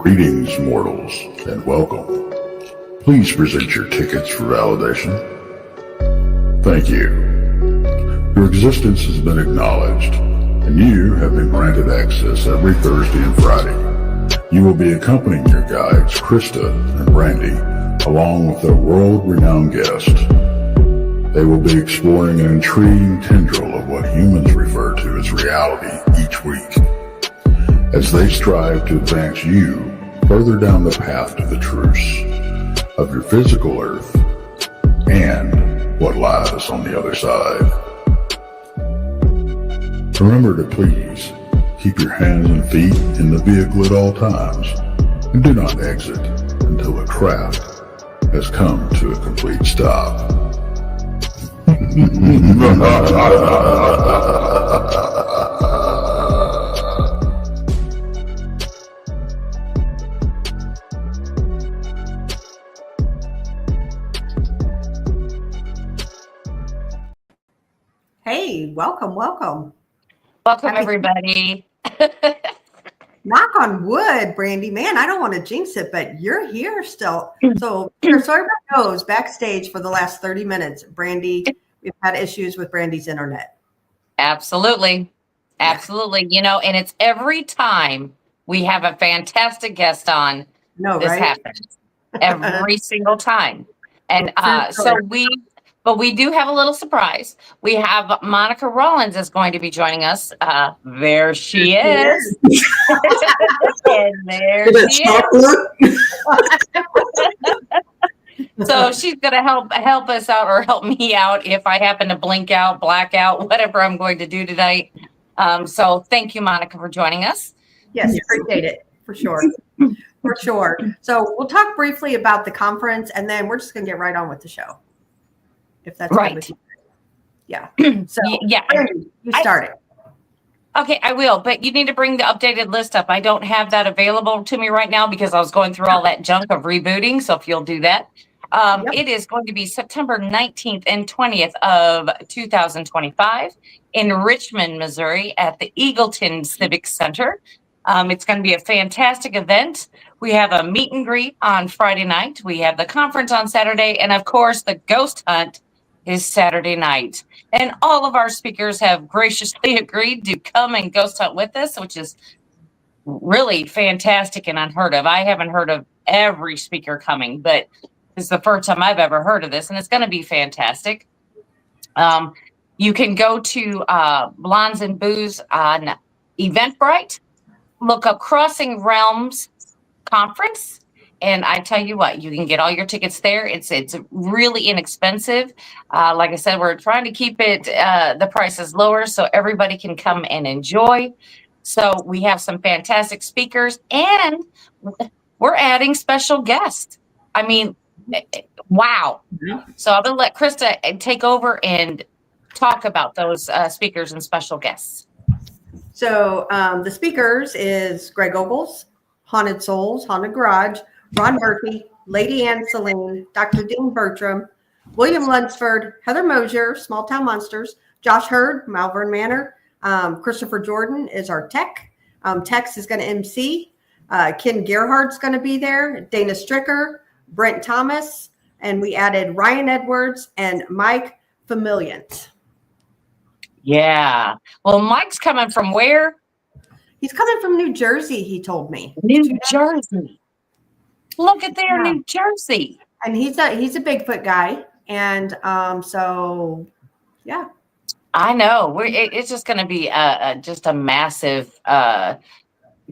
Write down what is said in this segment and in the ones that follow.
Greetings, mortals, and welcome. Please present your tickets for validation. Thank you. Your existence has been acknowledged, and you have been granted access every Thursday and Friday. You will be accompanying your guides, Krista and Brandy, along with a world-renowned guest. They will be exploring an intriguing tendril of what humans refer to as reality each week, as they strive to advance you further down the path to the truths of your physical earth and what lies on the other side. Remember to please keep your hands and feet in the vehicle at all times, and do not exit until the craft has come to a complete stop. Hey, welcome. Welcome, everybody. Knock on wood, Brandy. Man, I don't want to jinx it, but you're here still. So everybody knows, backstage for the last 30 minutes, Brandy, we've had issues with Brandy's internet. Absolutely. You know, and it's every time we have a fantastic guest on, this happens. Every single time. And But we do have a little surprise. We have Monica Rawlins is going to be joining us. There she is. And there she is. So she's going to help us out, or help me out if I happen to blink out, black out, whatever I'm going to do tonight. So thank you, Monica, for joining us. Yes, appreciate it, for sure. For sure. So we'll talk briefly about the conference, and then we're just going to get right on with the show. If that's right with you. Yeah. So yeah, you start it. Okay, I will, but you need to bring the updated list up. I don't have that available to me right now because I was going through all that junk of rebooting. So if you'll do that, It is going to be September 19th and 20th of 2025 in Richmond, Missouri at the Eagleton Civic Center. It's going to be a fantastic event. We have a meet and greet on Friday night. We have the conference on Saturday, and of course the ghost hunt is Saturday night. And all of our speakers have graciously agreed to come and ghost hunt with us, which is really fantastic and unheard of. I haven't heard of every speaker coming, but it's the first time I've ever heard of this, and it's going to be fantastic. You can go to Blondes and Booze on Eventbrite, look up Crossing Realms Conference, and I tell you what, you can get all your tickets there. It's really inexpensive. Like I said, we're trying to keep it the prices lower so everybody can come and enjoy. So we have some fantastic speakers, and we're adding special guests. I mean, wow. So I'm going to let Krista take over and talk about those speakers and special guests. So the speakers is Greg Ogles, Haunted Souls, Haunted Garage, Ron Murphy, Lady Ann Celine, Dr. Dean Bertram, William Lunsford, Heather Mosier, Small Town Monsters, Josh Hurd, Malvern Manor, Christopher Jordan is our tech. Tex is going to MC. Ken Gerhardt's going to be there, Dana Stricker, Brent Thomas, and we added Ryan Edwards and Mike Familiant. Yeah. Well, Mike's coming from where? He's coming from New Jersey, he told me. New Jersey. Look at there, New Jersey. And he's a Bigfoot guy. And so, yeah. I know. It's just going to be just a massive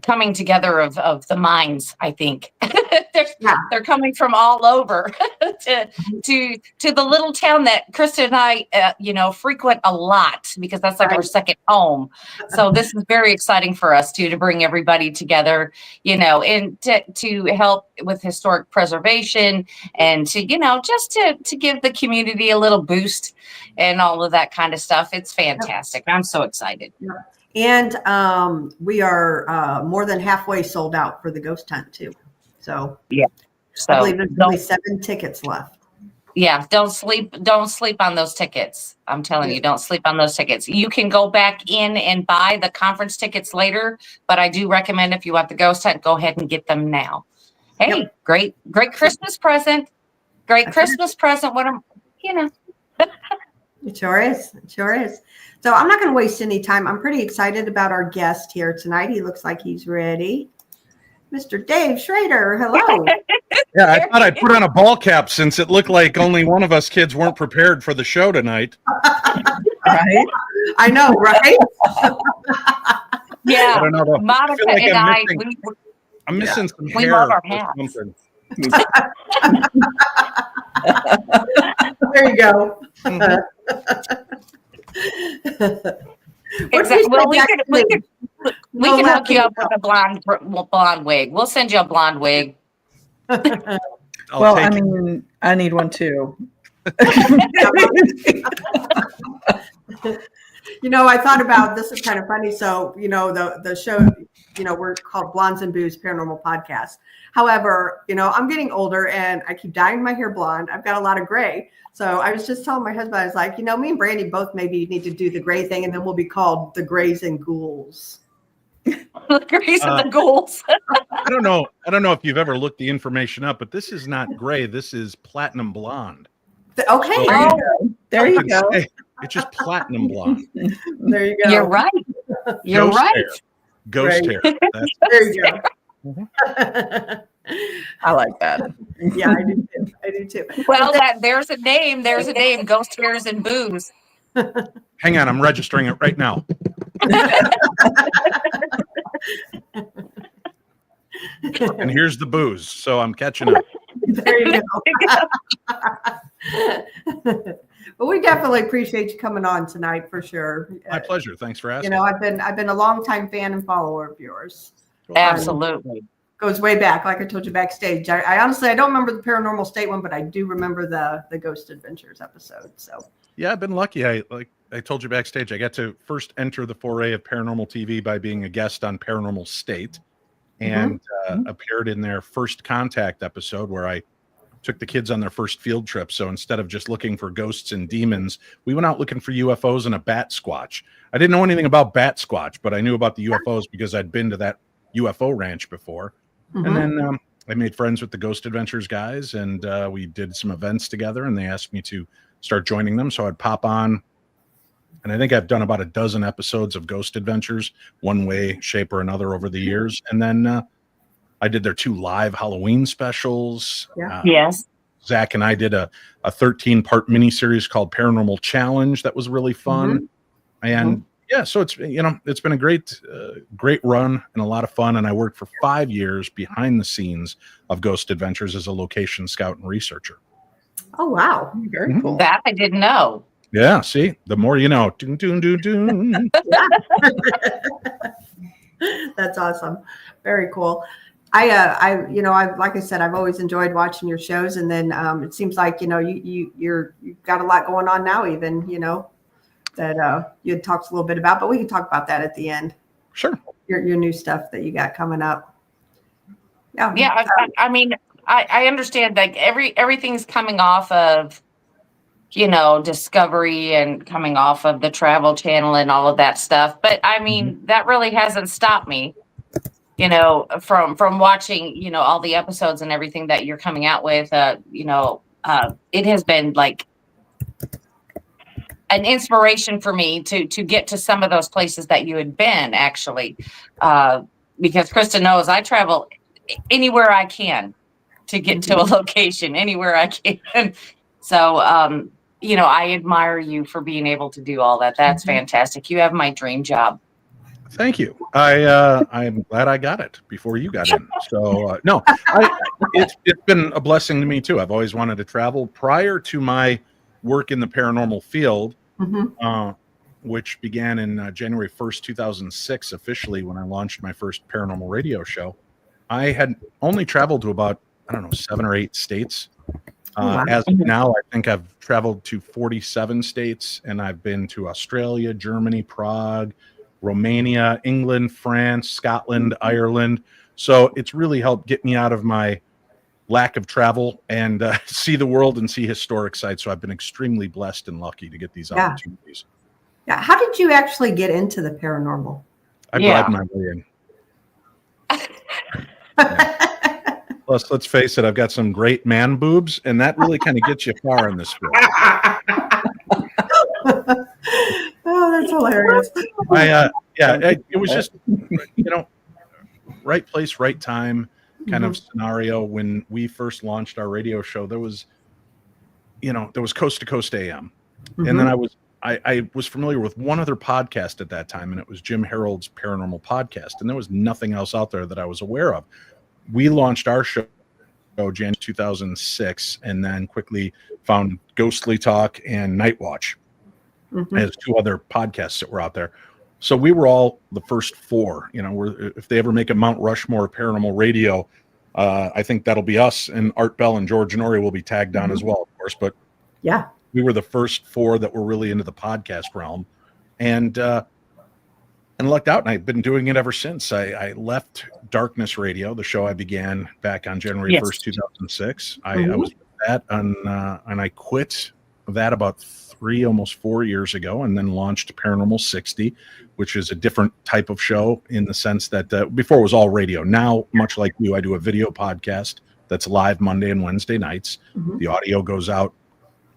coming together of the minds, I think. They're coming from all over to the little town that Krista and I, frequent a lot because that's like our second home. So this is very exciting for us to bring everybody together, and to help with historic preservation and to, just to give the community a little boost and all of that kind of stuff. It's fantastic. I'm so excited. Yeah. And we are more than halfway sold out for the ghost hunt too. So yeah, so I believe there's only 7 tickets left. Yeah, don't sleep on those tickets. I'm telling you, don't sleep on those tickets. You can go back in and buy the conference tickets later, but I do recommend if you want the ghost hunt, go ahead and get them now. Hey, great Christmas present. Great Christmas present. What It sure is. It sure is. So I'm not going to waste any time. I'm pretty excited about our guest here tonight. He looks like he's ready. Mr. Dave Schrader, hello. Yeah, I thought I'd put on a ball cap since it looked like only one of us kids weren't prepared for the show tonight. Right? I know, right? Yeah. I don't know. Monica I feel like and I'm missing some we hair. love our or hats. something. There you go. Exactly. Well, we can hook you up with a blonde wig. We'll send you a blonde wig. Well, I mean, I need one too. You know, I thought about this is kind of funny. So, you know, the show, you know, we're called Blondes and Booze Paranormal Podcast. However, you know, I'm getting older and I keep dyeing my hair blonde. I've got a lot of gray. So I was just telling my husband, I was like, you know, me and Brandy both maybe need to do the gray thing, and then we'll be called the Grays and Ghouls. The Grays and the Ghouls. I don't know if you've ever looked the information up, but this is not gray. This is platinum blonde. Okay. There you go. It's just platinum blonde. There you go. You're right. You're Ghost right. hair. Ghost hair. There you go. I like that. Yeah, I do too. I do too. Well, there's a name. There's a name. Ghost hairs and booze. Hang on, I'm registering it right now. And here's the booze, so I'm catching up. There you go. Well, we definitely appreciate you coming on tonight for sure. My pleasure. Thanks for asking. You know, I've been a longtime fan and follower of yours. Absolutely. Goes way back, like I told you backstage. I honestly I don't remember the Paranormal State one, but I do remember the Ghost Adventures episode. So yeah, I've been lucky. I told you backstage, I got to first enter the foray of paranormal TV by being a guest on Paranormal State, and appeared in their First Contact episode where I took the kids on their first field trip. So instead of just looking for ghosts and demons, we went out looking for UFOs and a bat squatch. I didn't know anything about bat squatch, but I knew about the UFOs because I'd been to that UFO ranch before. And then I made friends with the Ghost Adventures guys, and we did some events together, and they asked me to start joining them. So I'd pop on, and I think I've done about a dozen episodes of Ghost Adventures, one way, shape, or another over the years. And then I did their 2 live Halloween specials. Yes. Zach and I did a 13-part miniseries called Paranormal Challenge that was really fun. And yeah, so it's, you know, it's been a great run and a lot of fun. And I worked for 5 years behind the scenes of Ghost Adventures as a location scout and researcher. oh wow. Very cool. That I didn't know. Yeah, see, the more you know. Doon, doon, doon, doon. That's awesome. Very cool. I you know, like I said, I've always enjoyed watching your shows, and then it seems like, you know, you've got a lot going on now, even, you know, that you had talked a little bit about, but we can talk about that at the end. Sure. Your new stuff that you got coming up. Yeah. I mean, I understand like everything's coming off of, you know, Discovery and coming off of the Travel Channel and all of that stuff. But I mean, that really hasn't stopped me, you know, from watching, you know, all the episodes and everything that you're coming out with. You know, it has been like an inspiration for me to get to some of those places that you had been, actually, because Krista knows I travel anywhere I can to get to a location, anywhere I can. So, you know, I admire you for being able to do all that. That's fantastic. You have my dream job. Thank you. I'm glad I got it before you got in. So no, it's been a blessing to me too. I've always wanted to travel. Prior to my work in the paranormal field, which began in January 1st, 2006, officially when I launched my first paranormal radio show, I had only traveled to about, 7 or 8 states. As of now, I think I've traveled to 47 states, and I've been to Australia, Germany, Prague, Romania, England, France, Scotland, Ireland. So it's really helped get me out of my lack of travel and see the world and see historic sites. So I've been extremely blessed and lucky to get these opportunities. Yeah. How did you actually get into the paranormal? I bribed my way in. Plus, let's face it, I've got some great man boobs, and that really kind of gets you far in this field. Oh, that's hilarious. It was just, right place, right time kind of scenario. When we first launched our radio show, there was Coast to Coast AM. And then I was familiar with one other podcast at that time, and it was Jim Harold's Paranormal Podcast. And there was nothing else out there that I was aware of. We launched our show January 2006, and then quickly found Ghostly Talk and Night Watch as two other podcasts that were out there. So we were all the first four. If they ever make a Mount Rushmore paranormal radio, I think that'll be us, and Art Bell and George Norrie will be tagged on as well, of course. But yeah, we were the first four that were really into the podcast realm, and lucked out, and I've been doing it ever since. I left Darkness Radio, the show I began back on January 1st, 2006. I was with that, and I quit that about almost 4 years ago, and then launched Paranormal 60, which is a different type of show in the sense that before it was all radio. Now, much like you, I do a video podcast that's live Monday and Wednesday nights. The audio goes out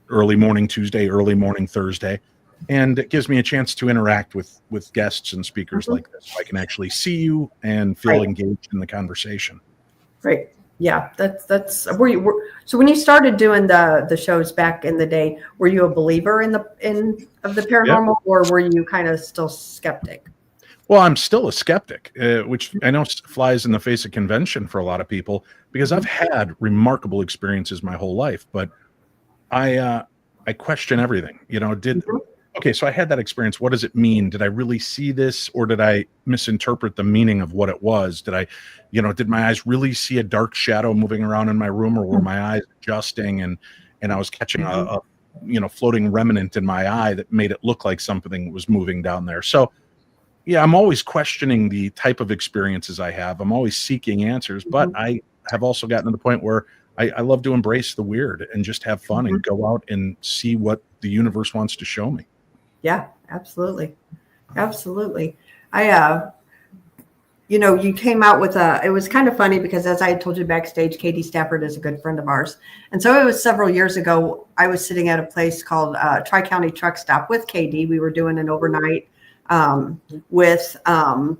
early morning Tuesday, early morning Thursday, and it gives me a chance to interact with guests and speakers like this. So I can actually see you and feel engaged in the conversation. Great. Yeah, that's were you. So when you started doing the shows back in the day, were you a believer in the paranormal, or were you kind of still skeptic? Well, I'm still a skeptic, which I know flies in the face of convention for a lot of people, because I've had remarkable experiences my whole life, but I question everything. Okay, so I had that experience. What does it mean? Did I really see this, or did I misinterpret the meaning of what it was? Did my eyes really see a dark shadow moving around in my room, or were my eyes adjusting and I was catching a floating remnant in my eye that made it look like something was moving down there? So yeah, I'm always questioning the type of experiences I have. I'm always seeking answers, but I have also gotten to the point where I love to embrace the weird and just have fun and go out and see what the universe wants to show me. Yeah, absolutely. Absolutely. You came out with it was kind of funny because, as I told you backstage, Katie Stafford is a good friend of ours. And so it was several years ago, I was sitting at a place called Tri-County Truck Stop with Katie. We were doing an overnight with the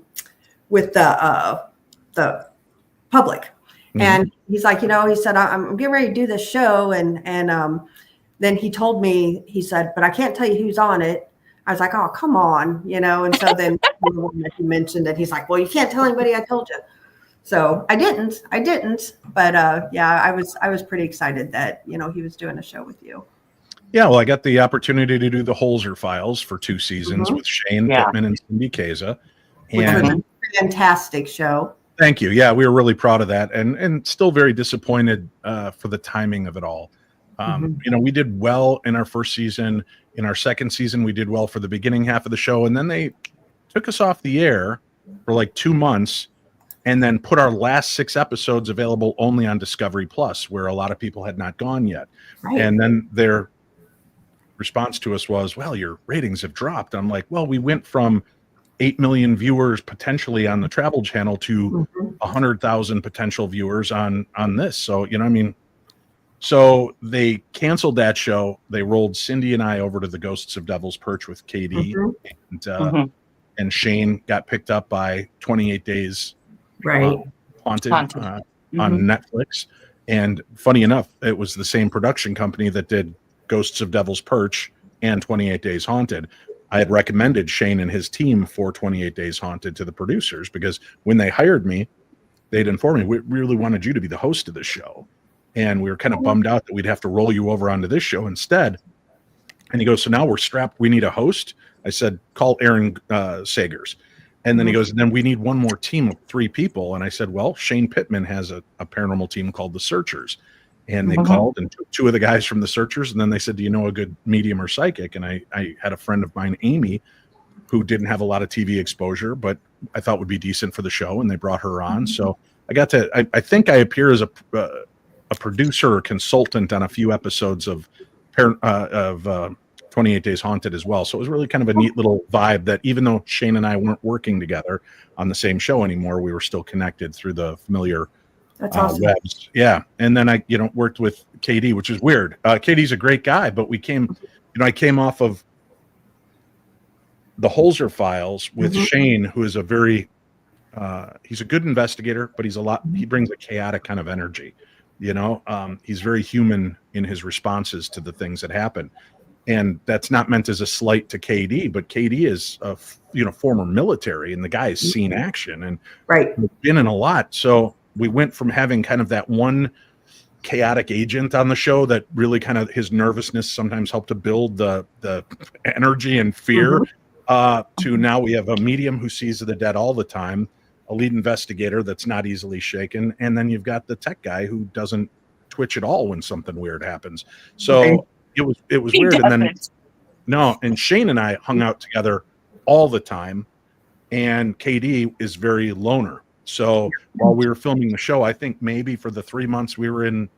public. And he's like, he said, I'm getting ready to do this show. And then he told me, he said, but I can't tell you who's on it. I was like, oh, come on, and so then he mentioned it. He's like, well, you can't tell anybody I told you. So I didn't, but I was pretty excited that, he was doing a show with you. Yeah, well, I got the opportunity to do the Holzer Files for 2 seasons with Shane Pittman and Cindy Kaza. Which was a fantastic show. Thank you. Yeah, we were really proud of that, and still very disappointed for the timing of it all. We did well in our first season. In our second season, we did well for the beginning half of the show, and then they took us off the air for like 2 months, and then put our last 6 episodes available only on Discovery Plus, where a lot of people had not gone yet. Right. And then their response to us was, well, your ratings have dropped. I'm like, well, we went from 8 million viewers potentially on the Travel Channel to 100,000 potential viewers on this. So, so they canceled that show. They rolled Cindy and I over to the Ghosts of Devil's Perch with KD, and Shane got picked up by 28 Days Haunted on Netflix. And funny enough, it was the same production company that did Ghosts of Devil's Perch and 28 Days Haunted. I had recommended Shane and his team for 28 Days Haunted to the producers, because when they hired me, they'd informed me, we really wanted you to be the host of the show. And we were kind of bummed out that we'd have to roll you over onto this show instead. And he goes, so now we're strapped. We need a host. I said, call Aaron Sagers. And then he goes, then we need one more team of 3 people. And I said, well, Shane Pittman has a paranormal team called the Searchers. And they called and took 2 of the guys from the Searchers. And then they said, do you know a good medium or psychic? And I had a friend of mine, Amy, who didn't have a lot of TV exposure, but I thought would be decent for the show. And they brought her on. So I got to, I think I appear as a producer or consultant on a few episodes of 28 Days Haunted as well. So it was really kind of a neat little vibe that even though Shane and I weren't working together on the same show anymore, we were still connected through the familiar That's awesome. webs. Yeah. And then I, worked with KD, which is weird. KD's a great guy, but I came off of the Holzer files with Shane, who is a very, he's a good investigator, but he brings a chaotic kind of energy. He's very human in his responses to the things that happen. And that's not meant as a slight to KD, but KD is a former military, and the guy has seen action and been in a lot. So we went from having kind of that one chaotic agent on the show that really kind of his nervousness sometimes helped to build the energy and fear to now we have a medium who sees the dead all the time, a lead investigator that's not easily shaken, and then you've got the tech guy who doesn't twitch at all when something weird happens. So it was weird. And Shane and I hung out together all the time, and KD is very loner. So while we were filming the show, I think maybe for the 3 months we were in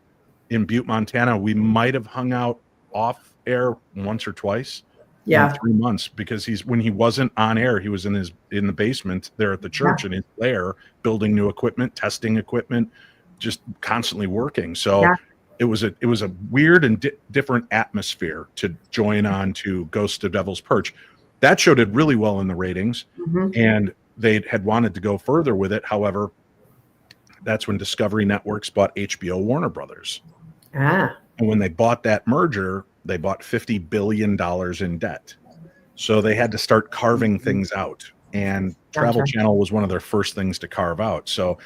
Butte, Montana, we might have hung out off air once or twice. In 3 months, because when he wasn't on air, he was in the basement there at the church in his lair, building new equipment, testing equipment, just constantly working. So it was a weird and different atmosphere to join on to Ghost of Devil's Perch. That show did really well in the ratings, and they had wanted to go further with it. However, that's when Discovery Networks bought HBO Warner Brothers. And when they bought that merger, they bought $50 billion in debt. So they had to start carving things out. And Travel Channel was one of their first things to carve out. So,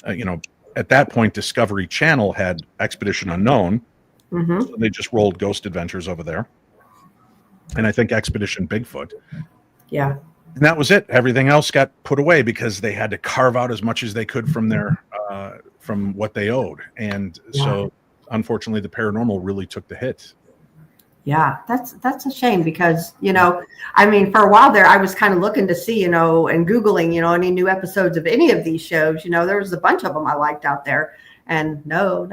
at that point, Discovery Channel had Expedition Unknown. So they just rolled Ghost Adventures over there. And I think Expedition Bigfoot. Yeah. And that was it. Everything else got put away because they had to carve out as much as they could from their from what they owed. And so, unfortunately, the paranormal really took the hit. Yeah, that's a shame because, for a while there, I was kind of looking to see, and Googling, any new episodes of any of these shows. There was a bunch of them I liked out there, and no,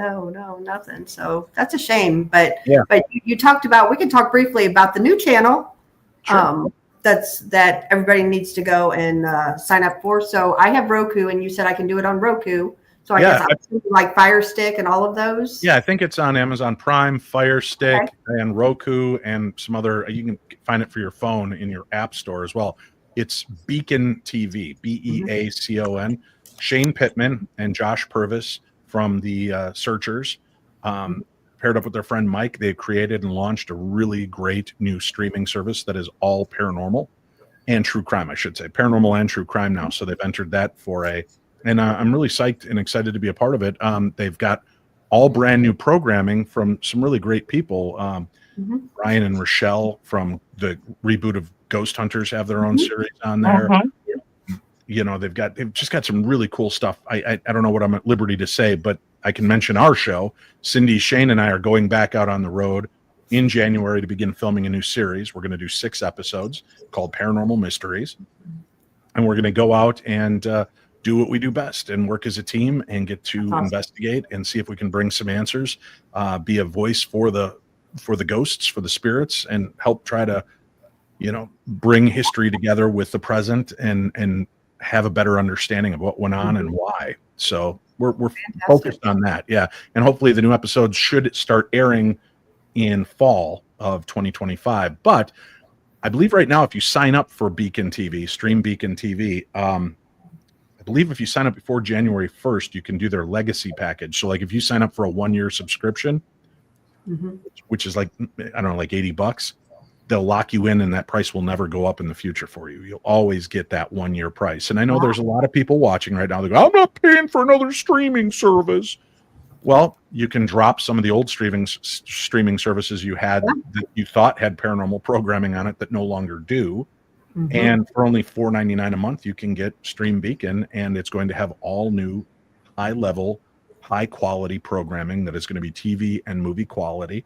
nothing. So that's a shame. But you talked about, we can talk briefly about the new channel. Sure. That everybody needs to go and sign up for. So I have Roku, and you said I can do it on Roku. So I guess I'm like Fire Stick and all of those. Yeah, I think it's on Amazon Prime, Fire Stick, and Roku, and some other. You can find it for your phone in your app store as well. It's Beacon TV, Beacon. Shane Pittman and Josh Purvis from the Searchers, paired up with their friend Mike. They've created and launched a really great new streaming service that is all paranormal and true crime, I should say. Paranormal and true crime now. So they've entered that foray. And I'm really psyched and excited to be a part of it. They've got all brand new programming from some really great people. Ryan and Rochelle from the reboot of Ghost Hunters have their own series on there. They've just got some really cool stuff. I don't know what I'm at liberty to say, but I can mention our show. Cindy, Shane, and I are going back out on the road in January to begin filming a new series. We're going to do 6 episodes called Paranormal Mysteries. And we're going to go out and do what we do best and work as a team and get to investigate and see if we can bring some answers, be a voice for the ghosts, for the spirits, and help try to, bring history together with the present and have a better understanding of what went on and why. So we're focused on that. Yeah. And hopefully the new episodes should start airing in fall of 2025. But I believe right now, if you sign up for Beacon TV, Stream Beacon TV, I believe if you sign up before January 1st, you can do their legacy package. So like if you sign up for a 1-year subscription, which is like, I don't know, like $80, they'll lock you in and that price will never go up in the future for you. You'll always get that 1-year price. And I know there's a lot of people watching right now. They go, I'm not paying for another streaming service. Well, you can drop some of the old streaming services you had that you thought had paranormal programming on it that no longer do. And for only $4.99 a month, you can get Stream Beacon, and it's going to have all new high-level, high-quality programming that is going to be TV and movie quality.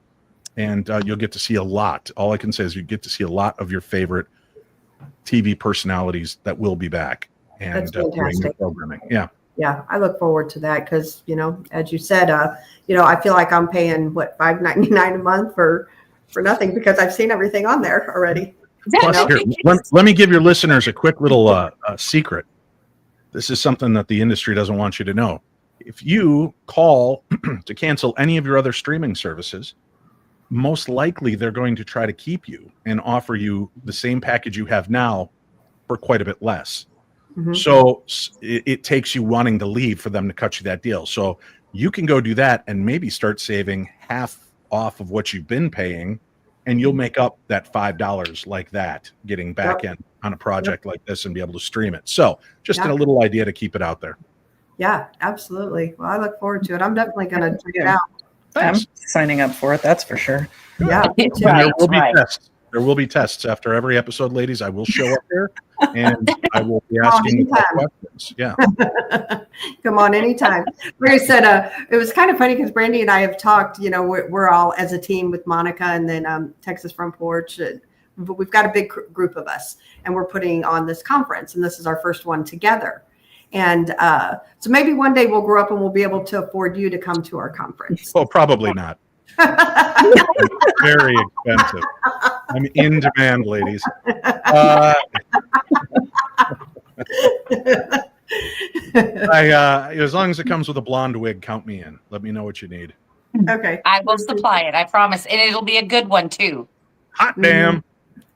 And you'll get to see a lot. All I can say is you get to see a lot of your favorite TV personalities that will be back and doing new programming. Yeah. Yeah, I look forward to that because, as you said, I feel like I'm paying $5.99 a month for nothing because I've seen everything on there already. Plus, here, let me give your listeners a quick little secret. This is something that the industry doesn't want you to know. If you call to cancel any of your other streaming services, most likely they're going to try to keep you and offer you the same package you have now for quite a bit less. Mm-hmm. So it takes you wanting to leave for them to cut you that deal. So you can go do that and maybe start saving half off of what you've been paying, and you'll make up that $5 like that, getting back in on a project like this and be able to stream it. So just a little idea to keep it out there. Yeah, absolutely. Well, I look forward to it. I'm definitely going to check it out. Thanks. I'm signing up for it. That's for sure. Yeah. There will be tests. There will be tests after every episode, ladies. I will show up there and I will be asking questions. Yeah. Come on, anytime. Like I said, it was kind of funny because Brandy and I have talked, we're all as a team with Monica and then Texas from Porch. But we've got a big group of us and we're putting on this conference and this is our first one together. And so maybe one day we'll grow up and we'll be able to afford you to come to our conference. Oh, probably not. Very expensive. I'm in demand, ladies. As long as it comes with a blonde wig, count me in. Let me know what you need. Okay. I will supply it. I promise. And it'll be a good one, too. Hot damn.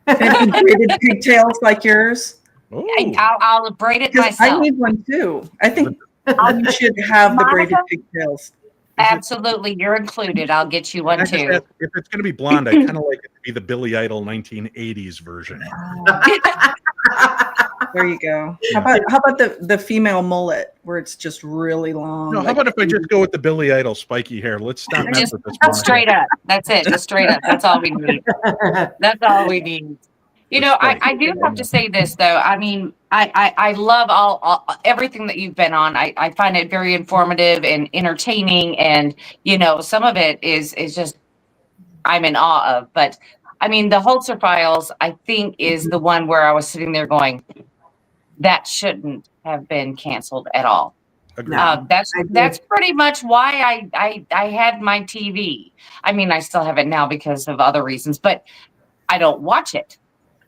Braided pigtails like yours. I'll braid it myself. I need one too. I think you should have the braided pigtails. Absolutely, you're included. I'll get you one too. If it's going to be blonde, I kind of like it to be the Billy Idol 1980s version. There you go. How about the female mullet where it's just really long? No, how about if I just go with the Billy Idol spiky hair? Let's stop messing with this. Straight up. That's it. Just straight up. That's all we need. That's all we need. I do have to say this though. I mean, I love all everything that you've been on. I find it very informative and entertaining, and some of it is just I'm in awe of. But I mean, the Holzer files I think is the one where I was sitting there going, that shouldn't have been canceled at all. That's pretty much why I had my TV. I mean, I still have it now because of other reasons, but I don't watch it.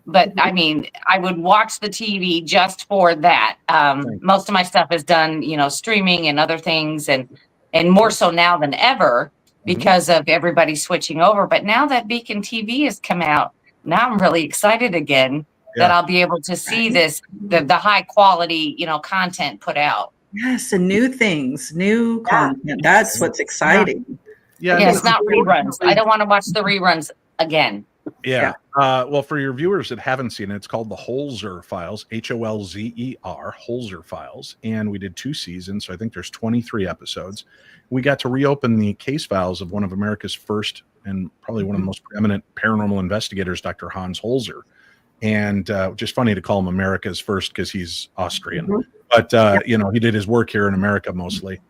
But I mean, I would watch the TV just for that. Most of my stuff is done, streaming and other things, and more so now than ever because of everybody switching over. But now that Beacon TV has come out, now I'm really excited again that I'll be able to see this, the high quality, content put out. Yes, and new things, new content. That's what's exciting. Yeah, it's not reruns. I don't want to watch the reruns again. Yeah. Well, for your viewers that haven't seen it, it's called the Holzer Files, Holzer, Holzer Files. And we did 2 seasons. So I think there's 23 episodes. We got to reopen the case files of one of America's first and probably one of the most preeminent paranormal investigators, Dr. Hans Holzer. And just funny to call him America's first because he's Austrian. But, he did his work here in America mostly.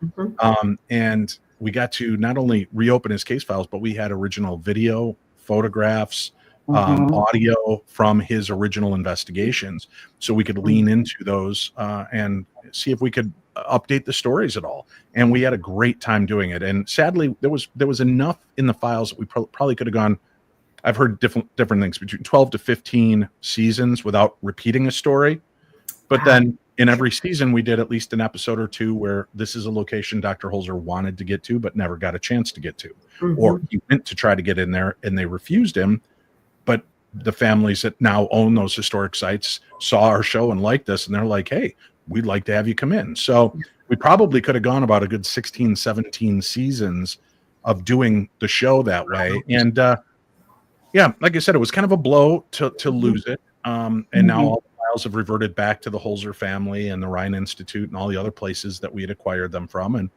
And we got to not only reopen his case files, but we had original video, photographs, audio from his original investigations, so we could lean into those and see if we could update the stories at all. And we had a great time doing it. And sadly, there was enough in the files that we probably could have gone. I've heard different things between 12 to 15 seasons without repeating a story. But then in every season, we did at least an episode or two where this is a location Dr. Holzer wanted to get to, but never got a chance to get to. Or he went to try to get in there and they refused him. But the families that now own those historic sites saw our show and liked us. And they're like, hey, we'd like to have you come in. So we probably could have gone about a good 16, 17 seasons of doing the show that way. And like I said, it was kind of a blow to lose it. And now all the files have reverted back to the Holzer family and the Rhine Institute and all the other places that we had acquired them from.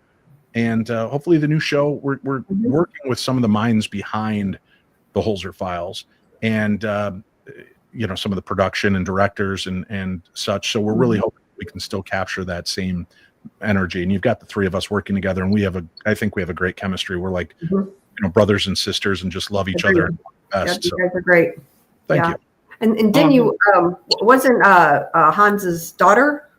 And hopefully the new show, we're working with some of the minds behind the Holzer files and, some of the production and directors and such. So we're really hoping we can still capture that same energy. And you've got the three of us working together, and I think we have a great chemistry. We're like, brothers and sisters and just love each other best. You guys are great. Thank you. And didn't you, wasn't Hans's daughter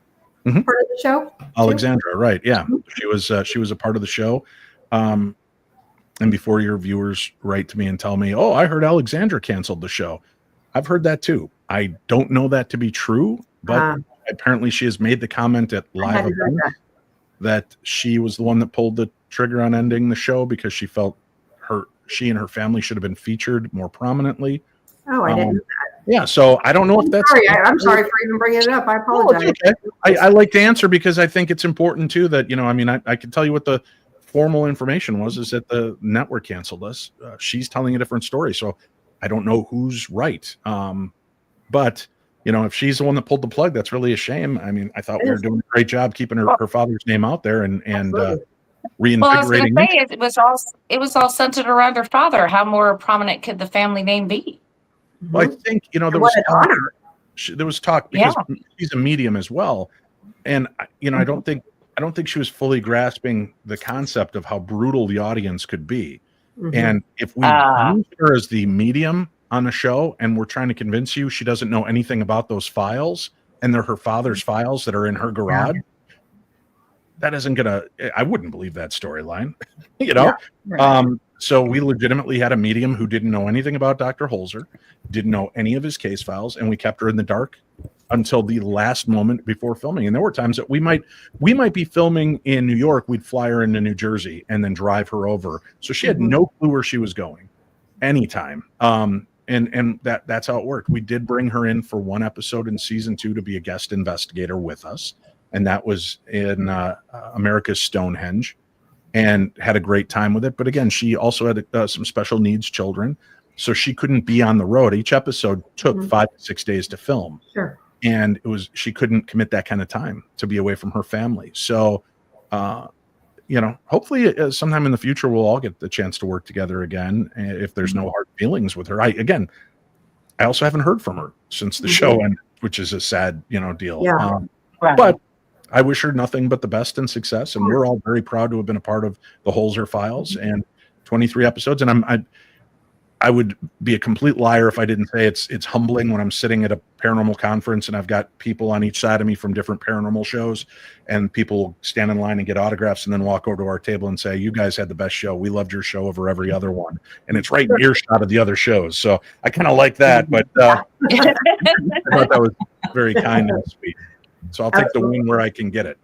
Mhm. part of the show? too? Alexandra, right? Yeah, she was a part of the show. And before your viewers write to me and tell me, "Oh, I heard Alexandra canceled the show," I've heard that too. I don't know that to be true, but apparently she has made the comment at I live hadn't heard events that she was the one that pulled the trigger on ending the show because she felt she and her family should have been featured more prominently. Oh, I didn't. Yeah, so I don't know if that's. Sorry, I'm sorry for even bringing it up. I apologize. Okay. I like to answer because I think it's important too that, I mean, I can tell you what the formal information was is that the network canceled us. She's telling a different story. So I don't know who's right. But, if she's the one that pulled the plug, that's really a shame. I mean, I thought we were doing a great job keeping her father's name out there and reinvigorating. Well, I was going to say it was all centered around her father. How more prominent could the family name be? Well, I think, there was talk because she's a medium as well. And, I don't think she was fully grasping the concept of how brutal the audience could be. And if we use her as the medium on the show and we're trying to convince you she doesn't know anything about those files and they're her father's files that are in her garage, that isn't gonna, I wouldn't believe that storyline, So we legitimately had a medium who didn't know anything about Dr. Holzer, didn't know any of his case files, and we kept her in the dark until the last moment before filming. And there were times that we might be filming in New York, we'd fly her into New Jersey and then drive her over. So she had no clue where she was going anytime. And that's how it worked. We did bring her in for one episode in season 2 to be a guest investigator with us. And that was in America's Stonehenge, and had a great time with it. But again, she also had some special needs children, so she couldn't be on the road. Each episode took 5 to 6 days to film. Sure. And she couldn't commit that kind of time to be away from her family. So, hopefully sometime in the future, we'll all get the chance to work together again. If there's no hard feelings with her. I also haven't heard from her since the show ended, which is a sad, deal. Yeah. But I wish her nothing but the best and success. And we're all very proud to have been a part of the Holzer files and 23 episodes. And I would be a complete liar if I didn't say it's humbling when I'm sitting at a paranormal conference and I've got people on each side of me from different paranormal shows, and people stand in line and get autographs and then walk over to our table and say, "You guys had the best show. We loved your show over every other one." And it's right in earshot of the other shows. So I kind of like that, but I thought that was very kind and sweet. So I'll take the win where I can get it.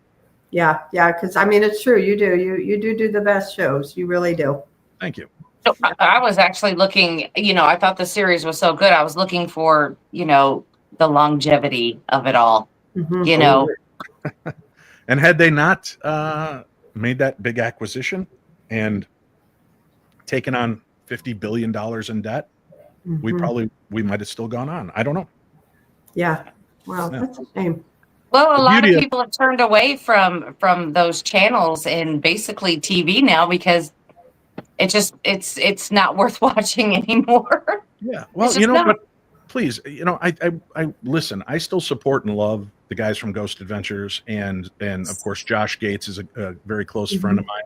Yeah. Because I mean, it's true. You do. You do the best shows. You really do. Thank you. So I was actually looking, I thought the series was so good. I was looking for, the longevity of it all, And had they not made that big acquisition and taken on $50 billion in debt, we might have still gone on. I don't know. Yeah. Wow. Yeah. That's a shame. Well, a lot of people have turned away from those channels and basically TV now because it's not worth watching anymore. Yeah. Well, but please, I listen, I still support and love the guys from Ghost Adventures and of course Josh Gates is a very close friend of mine.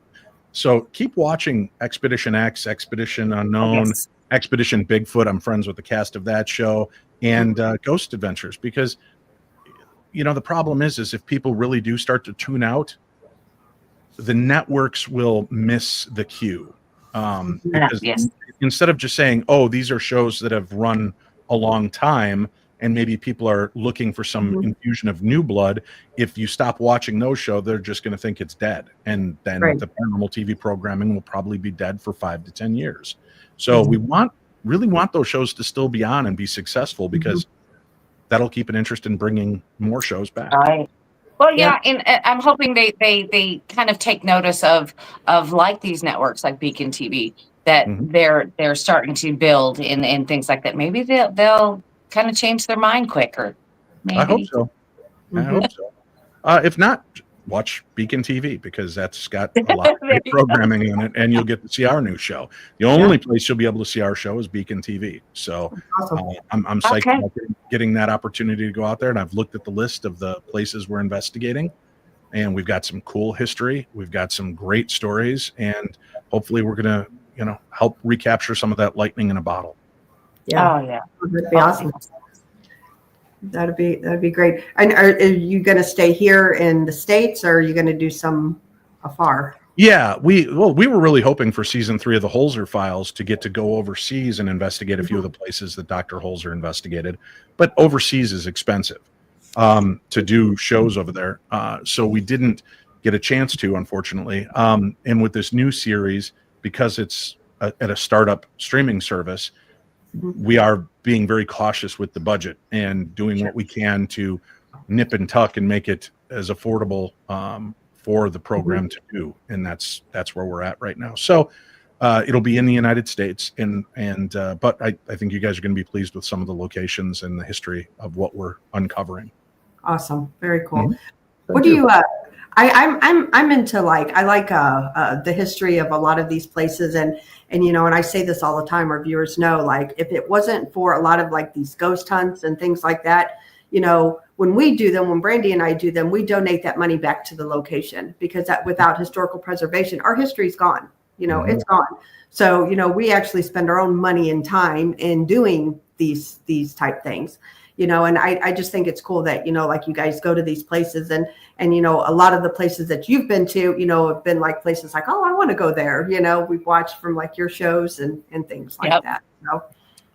So keep watching Expedition X, Expedition Unknown, Expedition Bigfoot. I'm friends with the cast of that show, and Ghost Adventures, because the problem is if people really do start to tune out, the networks will miss the cue. Because instead of just saying, "Oh, these are shows that have run a long time," and maybe people are looking for some infusion of new blood, if you stop watching those shows, they're just going to think it's dead, and then the paranormal TV programming will probably be dead for 5 to 10 years. So we really want those shows to still be on and be successful, because that'll keep an interest in bringing more shows back. Right. Well, yeah, and I'm hoping they kind of take notice of like these networks like Beacon TV that they're starting to build and things like that. Maybe they'll kind of change their mind quicker. Maybe. I hope so. I hope so. If not, watch Beacon TV, because that's got a lot of great programming in it, and you'll get to see our new show. The only place you'll be able to see our show is Beacon TV. So I'm psyched about getting that opportunity to go out there, and I've looked at the list of the places we're investigating, and we've got some cool history. We've got some great stories, and hopefully we're going to, help recapture some of that lightning in a bottle. Yeah. Oh, yeah. That'd be awesome. That'd be great. And are you going to stay here in the States, or are you going to do some afar? Yeah, we were really hoping for season 3 of the Holzer files to get to go overseas and investigate a few of the places that Dr. Holzer investigated, but overseas is expensive to do shows over there. So we didn't get a chance to, unfortunately. And with this new series, because it's at a startup streaming service, we are being very cautious with the budget and doing what we can to nip and tuck and make it as affordable for the program to do, and that's where we're at right now. So it'll be in the United States, but I think you guys are going to be pleased with some of the locations and the history of what we're uncovering. Awesome, very cool. What do you? I'm into I like the history of a lot of these places, and I say this all the time. Our viewers know, if it wasn't for a lot of these ghost hunts and things like that, when we do them, when Brandy and I do them, we donate that money back to the location, because that without historical preservation, our history's gone. It's gone. So we actually spend our own money and time in doing these type things. And I just think it's cool that you guys go to these places, and a lot of the places that you've been to have been places oh, I want to go there. We've watched from your shows and things like that.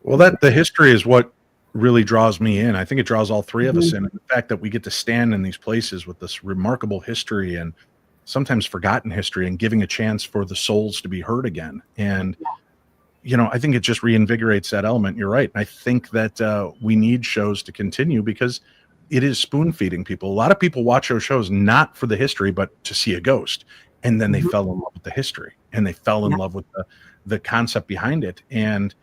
Well, the history is what really draws me in. I think it draws all three of us in. The fact that we get to stand in these places with this remarkable history and sometimes forgotten history, and giving a chance for the souls to be heard again. And I think it just reinvigorates that element. You're right. I think that we need shows to continue, because it is spoon feeding people. A lot of people watch those shows not for the history, but to see a ghost. And then they fell in love with the history, and they fell in love with the concept behind it. And,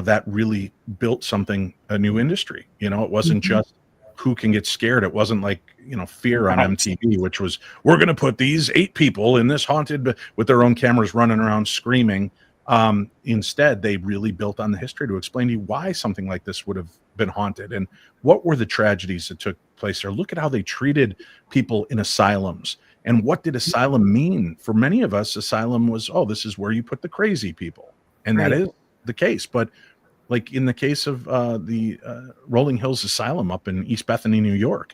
that really built a new industry. It wasn't just who can get scared. It wasn't Fear on MTV, which was, we're going to put these 8 people in this haunted with their own cameras running around screaming. Instead, they really built on the history to explain to you why something like this would have been haunted and what were the tragedies that took place there. Look at how they treated people in asylums. And what did asylum mean? For many of us, asylum was, this is where you put the crazy people. And that is the case. But in the case of the Rolling Hills Asylum up in East Bethany, New York,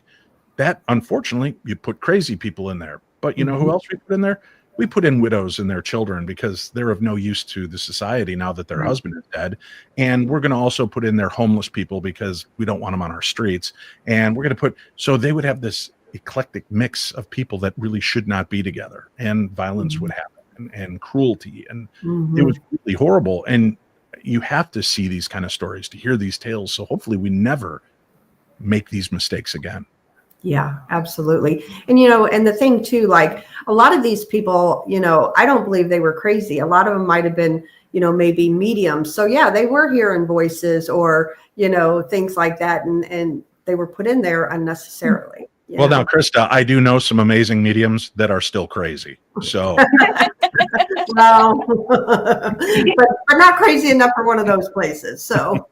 that unfortunately you put crazy people in there. But you know who else we put in there? We put in widows and their children, because they're of no use to the society now that their husband is dead. And we're going to also put in their homeless people, because we don't want them on our streets. And we're going to so they would have this eclectic mix of people that really should not be together, and violence would happen and cruelty. And it was really horrible. And you have to see these kind of stories to hear these tales. So hopefully we never make these mistakes again. Yeah, absolutely. And, and the thing too, a lot of these people, I don't believe they were crazy. A lot of them might've been, maybe mediums. So yeah, they were hearing voices or, things like that. And they were put in there unnecessarily. Well, now, Krista, I do know some amazing mediums that are still crazy. So, well, but not crazy enough for one of those places. So,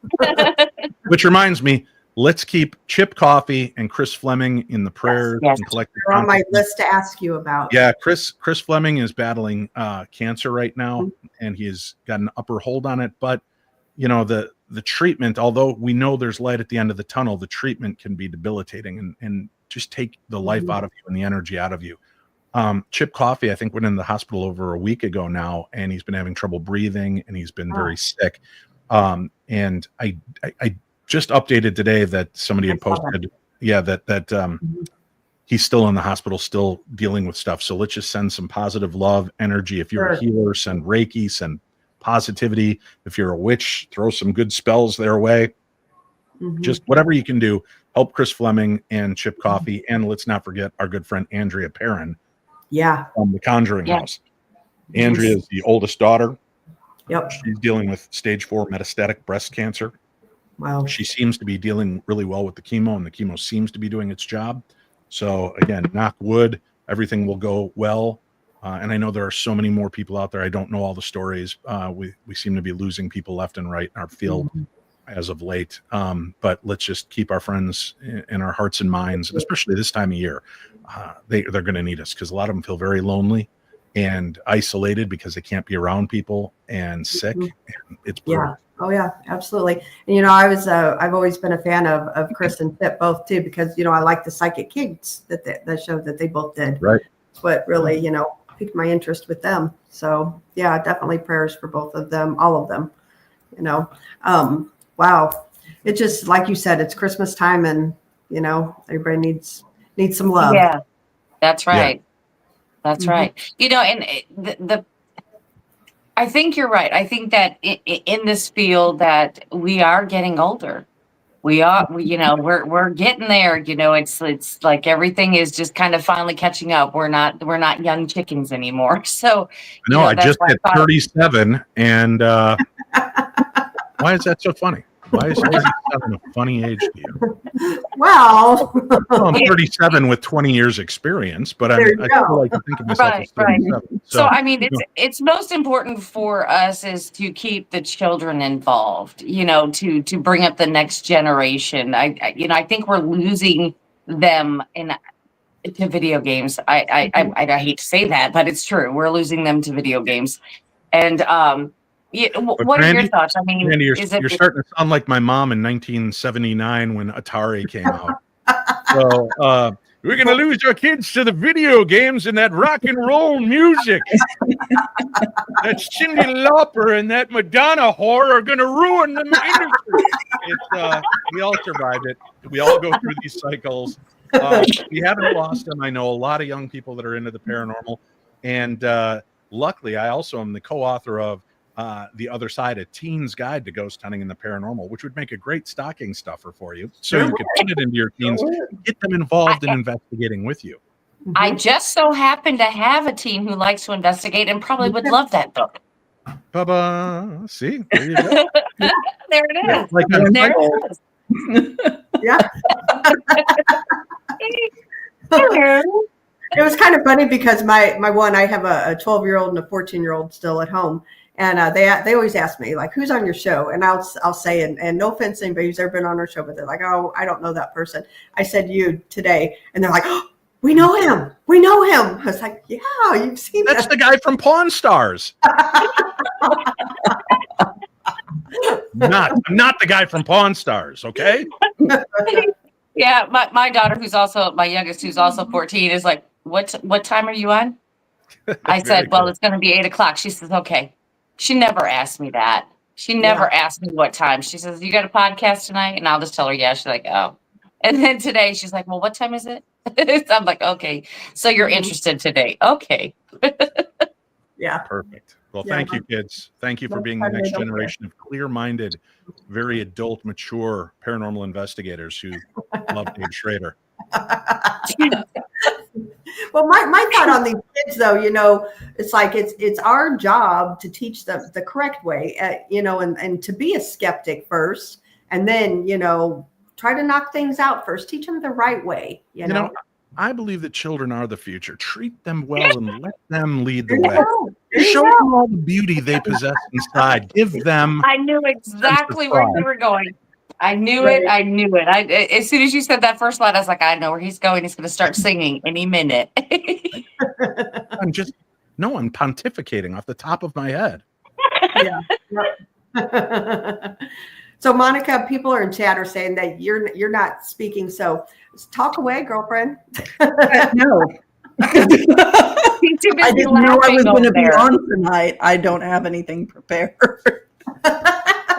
which reminds me, let's keep Chip Coffey and Chris Fleming in the prayers and collective. They're on my list to ask you about. Yeah, Chris Fleming is battling cancer right now, and he has got an upper hold on it. But the treatment, although we know there's light at the end of the tunnel, the treatment can be debilitating and just take the life out of you and the energy out of you. Chip Coffey, I think, went in the hospital over a week ago now, and he's been having trouble breathing, and he's been very sick. And I just updated today that somebody had posted, that he's still in the hospital, still dealing with stuff. So let's just send some positive love, energy. If you're a healer, send Reiki, send positivity. If you're a witch, throw some good spells their way. Just whatever you can do, help Chris Fleming and Chip Coffey. And let's not forget our good friend Andrea Perrin from the Conjuring House. Andrea is the oldest daughter. Yep. She's dealing with stage 4 metastatic breast cancer. Wow. She seems to be dealing really well with the chemo, and the chemo seems to be doing its job. So again, knock wood, everything will go well. And I know there are so many more people out there. I don't know all the stories. We seem to be losing people left and right in our field as of late. But let's just keep our friends in our hearts and minds, especially this time of year. They're going to need us, because a lot of them feel very lonely and isolated because they can't be around people and sick. And it's brutal. Oh yeah, absolutely. And I've always been a fan of Chris and Pip both too, because I like the Psychic Kids that show that they both did. Right. It's what really piqued my interest with them. So yeah, definitely prayers for both of them, all of them. Wow. It just, like you said, it's Christmas time, and everybody needs some love. Yeah, that's right. Yeah. That's Mhm. right. And I think you're right. I think that in this field that we are getting older. We're getting there. It's like everything is just kind of finally catching up. We're not young chickens anymore. So No, I that's just why hit I thought- 37, and why is that so funny? Why is 37 a funny age to you? Well, Well, I'm 37 with 20 years experience, but I There you feel go. like I think of myself as Right. 37. So I mean, it's most important for us is to keep the children involved. To bring up the next generation. I think we're losing them to video games. I hate to say that, but it's true. We're losing them to video games. And what are your Randy- thoughts? I mean, Randy, you're is it starting to sound like my mom in 1979 when Atari came out. So we're going to lose our kids to the video games and that rock and roll music. That Cyndi Lauper and that Madonna whore are going to ruin the industry. We all survived it. We all go through these cycles. We haven't lost them. I know a lot of young people that are into the paranormal. And luckily, I also am the co-author of The Other Side, a teen's guide to ghost hunting and the paranormal, which would make a great stocking stuffer for you. So you could put it into your teens, get them involved in investigating with you. I just so happen to have a teen who likes to investigate and probably would love that book. Ba-ba. See, there you go. There it is. Like There it is. yeah. It was kind of funny because my one, I have a 12-year-old and a 14-year-old still at home. And they always ask me, like, who's on your show? And I'll say, and no offense to anybody who's ever been on our show, but they're like, oh, I don't know that person. I said you today. And they're like, oh, we know him. We know him. I was like, yeah, you've seen That's that. the guy from Pawn Stars. I'm not the guy from Pawn Stars, okay? Yeah, my daughter, who's also my youngest, who's also 14, is like, what time are you on? I said, well, it's going to be 8:00. She says, okay. She never asked me that. She never asked me what time. She says, you got a podcast tonight? And I'll just tell her, yeah. She's like, oh. And then today she's like, well, what time is it? I'm like, okay. So you're interested today. Okay. Yeah. Perfect. Well, Yeah, thank you, kids. Thank you for being the next generation of clear-minded, very adult, mature paranormal investigators who love Dave Schrader. Well, my thought on these kids, though, it's like it's our job to teach them the correct way, and to be a skeptic first, and then try to knock things out first. Teach them the right way. I believe that children are the future. Treat them well and let them lead the There you way. go. There you Show go. them all the beauty they possess inside. Give them. I knew exactly where you were going. I knew it. I knew it. As soon as you said that first line, I was like, I know where he's going. He's going to start singing any minute. I'm pontificating off the top of my head. Yeah. So, Monica, people are in chat are saying that you're not speaking. So, talk away, girlfriend. No. I didn't know I was going to be on tonight. I don't have anything prepared.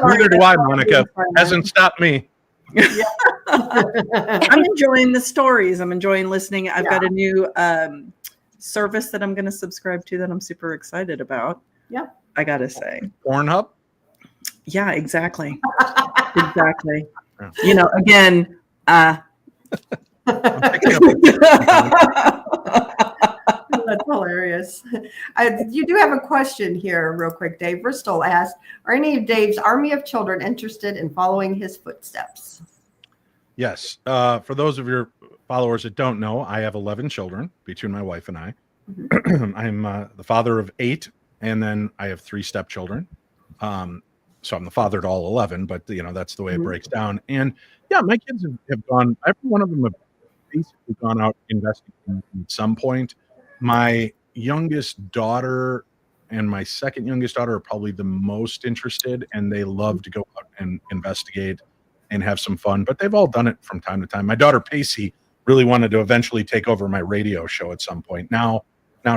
Neither do I, Monica. Hasn't stopped me. I'm enjoying the stories. I'm enjoying listening. I've got a new service that I'm going to subscribe to that I'm super excited about. Yeah. I got to say. Pornhub? Yeah, exactly. Exactly. Again, I'm picking up. That's hilarious. You do have a question here, real quick. Dave Bristol asked, are any of Dave's army of children interested in following his footsteps? Yes. For those of your followers that don't know, I have 11 children between my wife and I. Mm-hmm. I'm the father of 8, and then I have 3 stepchildren. So I'm the father to all 11, but that's the way it breaks down. And yeah, my kids have gone, every one of them have basically gone out investigating at some point. My youngest daughter and my second youngest daughter are probably the most interested, and they love to go out and investigate and have some fun, but they've all done it from time to time. My daughter Pacey really wanted to eventually take over my radio show at some point. Now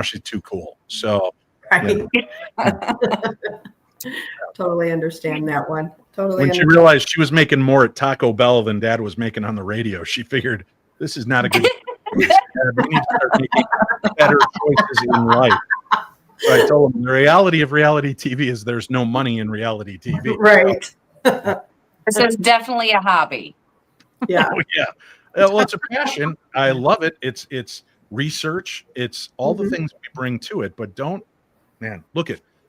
she's too cool. So Right. Totally understand that one. Totally. When she realized she was making more at Taco Bell than Dad was making on the radio, she figured this is not a good. We need to start making better choices in life. So I told him the reality of reality TV is there's no money in reality TV. Right. So it's definitely a hobby. Yeah. Oh, yeah. Well, it's a passion. I love it. It's research. It's all the things we bring to it. But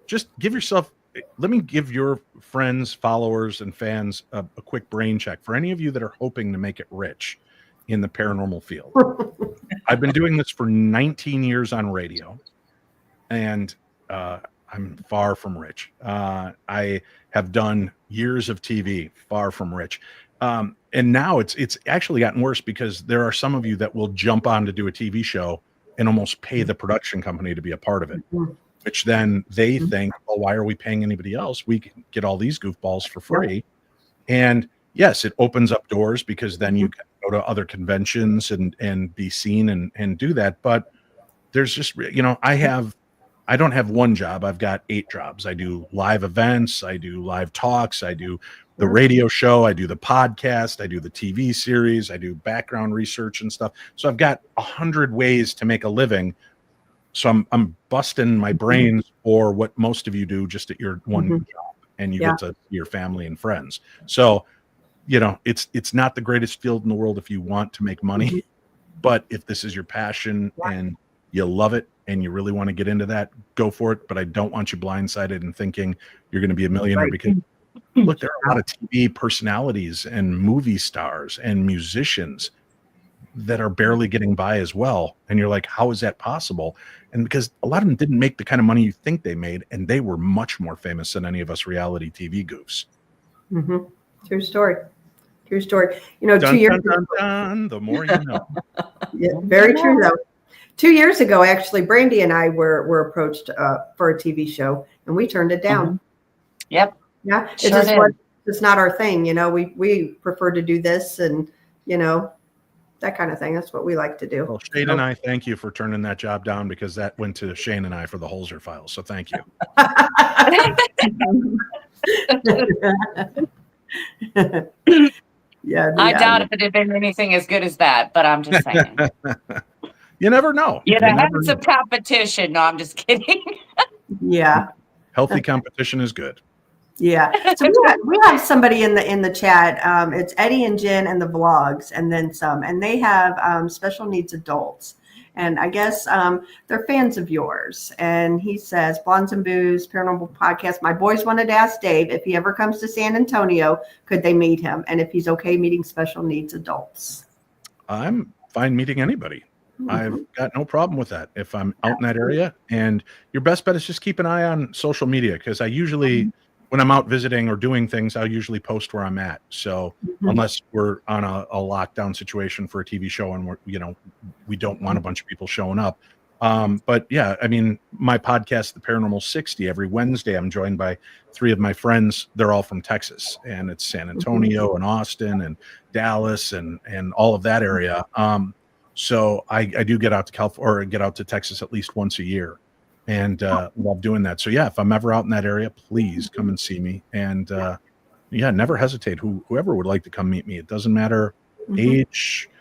just give yourself. Let me give your friends, followers, and fans a quick brain check. For any of you that are hoping to make it rich in the paranormal field, I've been doing this for 19 years on radio, and I'm far from rich. I have done years of TV, far from rich. And now it's actually gotten worse because there are some of you that will jump on to do a TV show and almost pay the production company to be a part of it. Which then they think, well, why are we paying anybody else? We can get all these goofballs for free. And yes, it opens up doors because then you can go to other conventions and be seen and do that. But there's just, I don't have one job. I've got 8 jobs. I do live events. I do live talks. I do the radio show. I do the podcast. I do the TV series. I do background research and stuff. So I've got 100 ways to make a living. So I'm busting my brains for what most of you do just at your one job, and you get to see your family and friends. So, it's not the greatest field in the world if you want to make money, but if this is your passion and you love it and you really want to get into that, go for it. But I don't want you blindsided and thinking you're going to be a millionaire because look, there are a lot of TV personalities and movie stars and musicians that are barely getting by as well. And you're like, how is that possible? And because a lot of them didn't make the kind of money you think they made, and they were much more famous than any of us reality TV goofs. True story. True story. Dun, 2 years dun, dun, the more you know. Yeah, very true though. 2 years ago, actually, Brandy and I were approached for a TV show, and we turned it down. Yep. Yeah, Sure it's not our thing. We prefer to do this, and that kind of thing. That's what we like to do. Well, Shane and I thank you for turning that job down, because that went to Shane and I for the Holzer files. So thank you. I doubt if it had been anything as good as that, but I'm just saying. You never know. Having some competition. No, I'm just kidding. Yeah. Healthy competition is good. Yeah. So we have somebody in the chat. It's Eddie and Jen and the vlogs, and then some, and they have special needs adults. And I guess they're fans of yours. And he says, Blondes and Booze, Paranormal Podcast. My boys wanted to ask Dave if he ever comes to San Antonio, could they meet him? And if he's okay meeting special needs adults. I'm fine meeting anybody. I've got no problem with that if I'm out in that area. And your best bet is just keep an eye on social media, because I usually, when I'm out visiting or doing things, I'll usually post where I'm at. So unless we're on a lockdown situation for a TV show and we don't want a bunch of people showing up. But yeah, I mean, my podcast, The Paranormal 60, every Wednesday, I'm joined by 3 of my friends. They're all from Texas, and it's San Antonio and Austin and Dallas and all of that area. So I do get out to California, or get out to Texas at least once a year, and love doing that. So yeah, if I'm ever out in that area, please come and see me. And never hesitate. Whoever would like to come meet me, it doesn't matter age,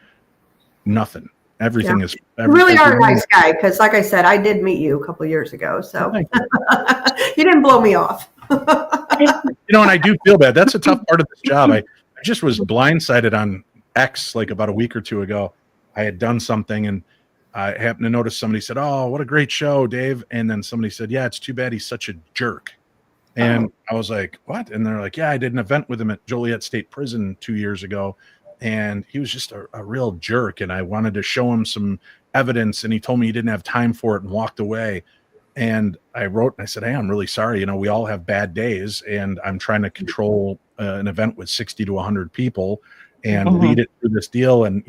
nothing. Everything is. You really are a nice guy, because like I said, I did meet you a couple of years ago, so you didn't blow me off. And I do feel bad. That's a tough part of this job. I just was blindsided on X like about a week or two ago. I had done something, and I happened to notice somebody said, "Oh, what a great show, Dave." And then somebody said, "Yeah, it's too bad he's such a jerk." And I was like, "What?" And they're like, "Yeah, I did an event with him at Joliet State Prison 2 years ago, and he was just a real jerk. And I wanted to show him some evidence, and he told me he didn't have time for it and walked away." And I wrote and I said, "Hey, I'm really sorry. We all have bad days, and I'm trying to control an event with 60 to 100 people and lead it through this deal. And,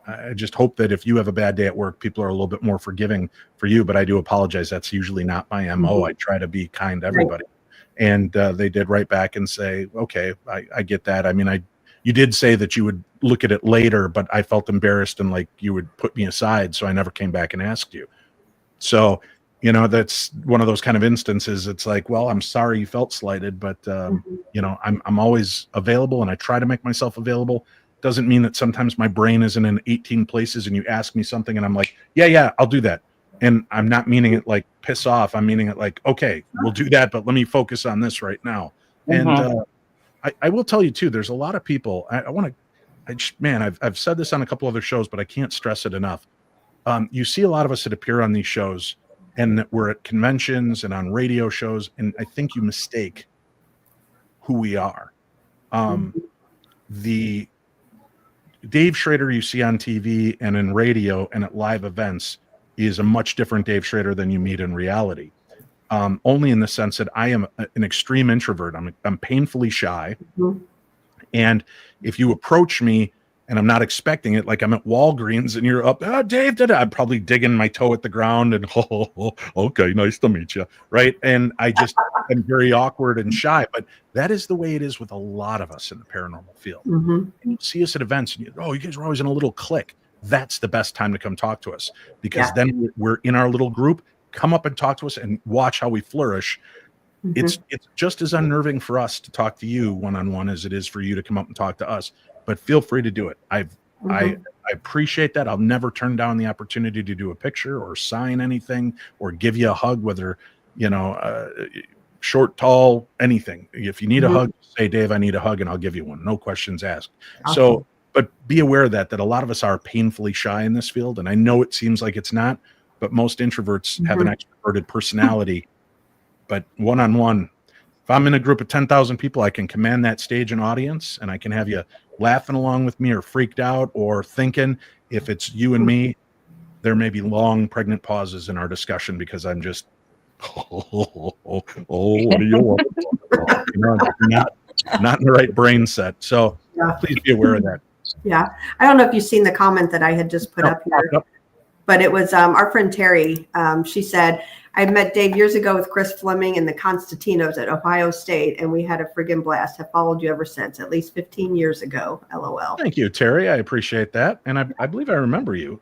I just hope that if you have a bad day at work, people are a little bit more forgiving for you. But I do apologize. That's usually not my MO. I try to be kind to everybody. And they did write back and say, okay, I get that. I mean, you did say that you would look at it later, but I felt embarrassed and like you would put me aside. So I never came back and asked you. So, you know, that's one of those kind of instances. It's like, well, I'm sorry you felt slighted, but you know, I'm always available and I try to make myself available. Doesn't mean that sometimes my brain isn't in 18 places and you ask me something and I'm like, yeah, I'll do that. And I'm not meaning it like piss off. I'm meaning it like, okay, we'll do that, but let me focus on this right now. And I will tell you too, there's a lot of people. I've said this on a couple other shows, but I can't stress it enough. You see a lot of us that appear on these shows and we're at conventions and on radio shows, and I think you mistake who we are. The Dave Schrader you see on TV and in radio and at live events is a much different Dave Schrader than you meet in reality. Only in the sense that I am an extreme introvert. I'm painfully shy. And if you approach me and I'm not expecting it, like I'm at Walgreens and you're up, Dave, I'm probably digging my toe at the ground and, okay, nice to meet you. Right. And I just am very awkward and shy, but that is the way it is with a lot of us in the paranormal field. And you see us at events and you guys are always in a little clique. That's the best time to come talk to us because then we're in our little group. Come up and talk to us and watch how we flourish. It's just as unnerving for us to talk to you one-on-one as it is for you to come up and talk to us, but feel free to do it. I appreciate that. I'll never turn down the opportunity to do a picture or sign anything or give you a hug, whether, short, tall, anything. If you need a hug, say, Dave, I need a hug and I'll give you one. No questions asked. Awesome. So, but be aware that a lot of us are painfully shy in this field. And I know it seems like it's not, but most introverts have an extroverted personality. But one-on-one, if I'm in a group of 10,000 people, I can command that stage and audience, and I can have you laughing along with me or freaked out or thinking. If it's you and me, there may be long, pregnant pauses in our discussion because I'm just, what do you want? Not in the right brain set. So please be aware of that. Yeah. I don't know if you've seen the comment that I had just put up here. But it was our friend Terry. She said, I met Dave years ago with Chris Fleming and the Constantinos at Ohio State, and we had a friggin' blast. Have followed you ever since, at least 15 years ago. LOL. Thank you, Terry. I appreciate that. And I believe I remember you.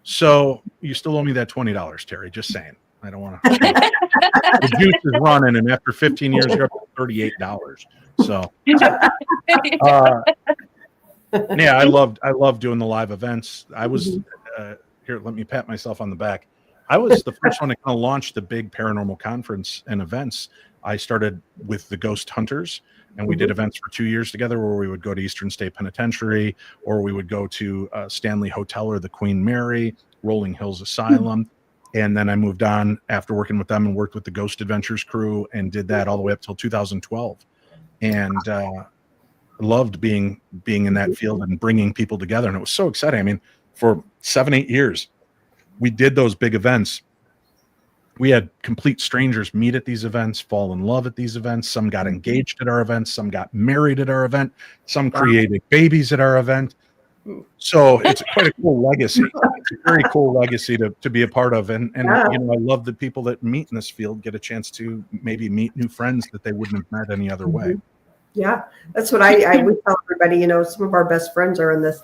So you still owe me that $20, Terry. Just saying. I don't want to. The juice is running, and after 15 years, you're up to $38. So, yeah, I love doing the live events. I was. Here, let me pat myself on the back. I was the first one to kind of launch the big paranormal conference and events. I started with the Ghost Hunters, and we did events for 2 years together where we would go to Eastern State Penitentiary, or we would go to Stanley Hotel or the Queen Mary, Rolling Hills Asylum. And then I moved on after working with them and worked with the Ghost Adventures crew and did that all the way up till 2012. And loved being in that field and bringing people together. And it was so exciting. I mean, for 7-8 years, we did those big events. We had complete strangers meet at these events, fall in love at these events. Some got engaged at our events. Some got married at our event. Some created babies at our event. So it's quite a cool legacy. It's a very cool legacy to be a part of. And I love the people that meet in this field get a chance to maybe meet new friends that they wouldn't have met any other way. Yeah, that's what I would tell everybody. Some of our best friends are in this,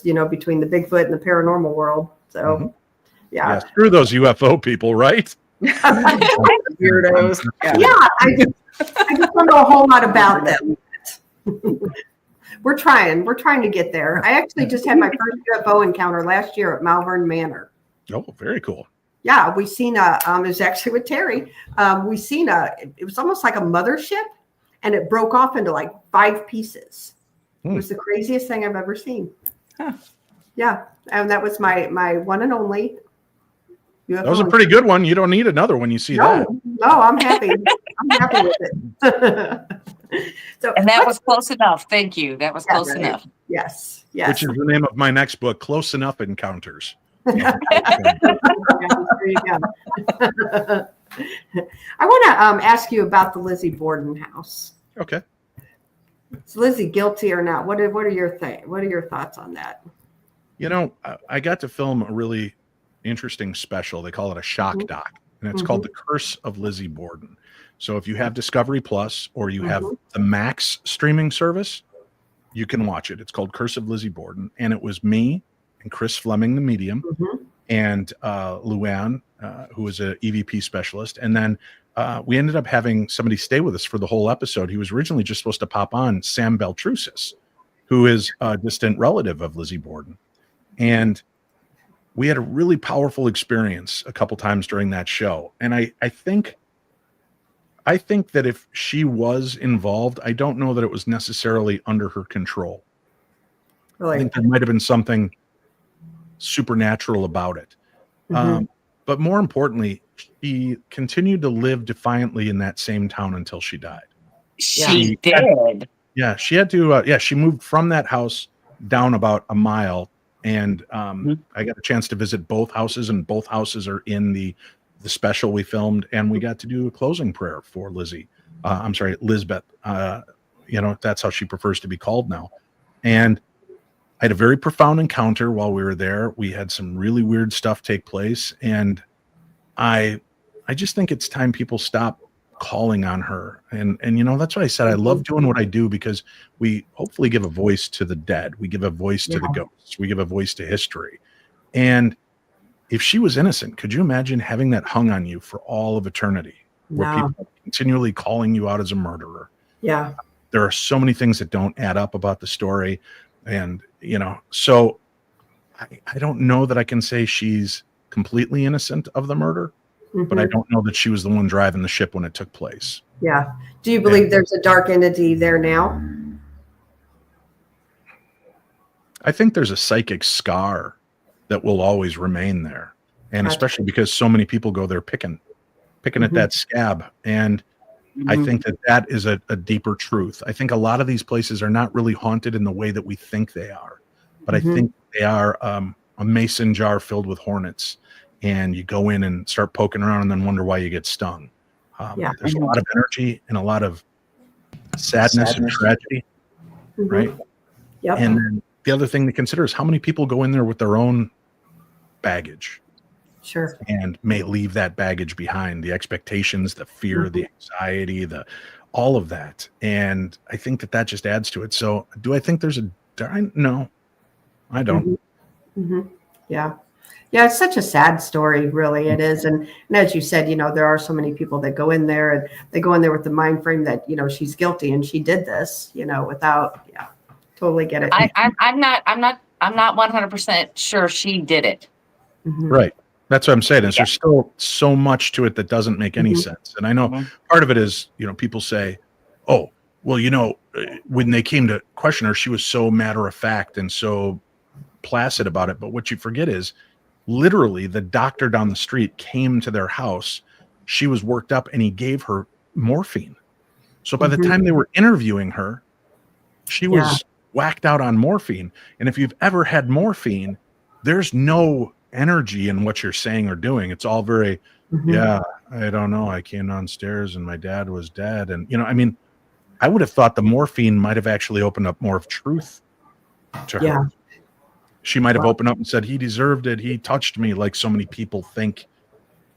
between the Bigfoot and the paranormal world. So, yeah. Screw those UFO people, right? Weirdos. Yeah, I just don't know a whole lot about them. We're trying to get there. I actually just had my first UFO encounter last year at Malvern Manor. Oh, very cool. Yeah, we seen it was actually with Terry. It was almost like a mothership, and it broke off into like 5 pieces. It was the craziest thing I've ever seen. Huh. Yeah, and that was my one and only UFO. That was a pretty good one. You don't need another when you see that. No, I'm happy. I'm happy with it. And that was close enough. Thank you. That was close enough. Yes. Which is the name of my next book, Close Enough Encounters. There you go. I want to ask you about the Lizzie Borden house. Okay. Is Lizzie guilty or not? What are your thoughts on that? I got to film a really interesting special. They call it a ShockDoc, and it's called The Curse of Lizzie Borden. So if you have Discovery Plus or you have the Max streaming service, you can watch it. It's called Curse of Lizzie Borden, and it was me and Chris Fleming, the medium, and Luann, who was a EVP specialist. And then we ended up having somebody stay with us for the whole episode. He was originally just supposed to pop on, Sam Beltrusis, who is a distant relative of Lizzie Borden. And we had a really powerful experience a couple times during that show. And I think that if she was involved, I don't know that it was necessarily under her control. Really? I think there might have been something supernatural about it. But more importantly, she continued to live defiantly in that same town until she died. She did. She had to, she moved from that house down about a mile. And I got a chance to visit both houses, and both houses are in the special we filmed, and we got to do a closing prayer for Lizzie. I'm sorry, Lizbeth. That's how she prefers to be called now. And I had a very profound encounter while we were there. We had some really weird stuff take place, and I just think it's time people stop calling on her. And that's why I said I love doing what I do, because we hopefully give a voice to the dead. We give a voice to the ghosts. We give a voice to history. And if she was innocent, could you imagine having that hung on you for all of eternity, where people are continually calling you out as a murderer? Yeah. There are so many things that don't add up about the story. And, so I don't know that I can say she's completely innocent of the murder, but I don't know that she was the one driving the ship when it took place. Yeah. Do you believe there's a dark entity there now? I think there's a psychic scar that will always remain there. And especially because so many people go there picking at that scab. And I think that is a deeper truth. I think a lot of these places are not really haunted in the way that we think they are, but I think they are a mason jar filled with hornets. And you go in and start poking around and then wonder why you get stung. There's a lot of energy and a lot of sadness and tragedy, right? Yep. And then the other thing to consider is how many people go in there with their own baggage. Sure. And may leave that baggage behind, the expectations, the fear, the anxiety, all of that. And I think that just adds to it. So do I think there's no, I don't. Yeah. Yeah, it's such a sad story, really. It is. And as you said, there are so many people that go in there, and they go in there with the mind frame that, she's guilty and she did this, without, totally get it. I'm not 100% sure she did it. Right. That's what I'm saying. Is there's still so much to it that doesn't make any sense. And I know part of it is, people say, oh, well, when they came to question her, she was so matter of fact and so placid about it. But what you forget is, literally, the doctor down the street came to their house. She was worked up and he gave her morphine. So by the time they were interviewing her, she was whacked out on morphine. And if you've ever had morphine, there's no energy in what you're saying or doing. It's all very, I don't know. I came downstairs and my dad was dead. And, I would have thought the morphine might have actually opened up more of truth to her. She might have opened up and said, he deserved it. He touched me, like so many people think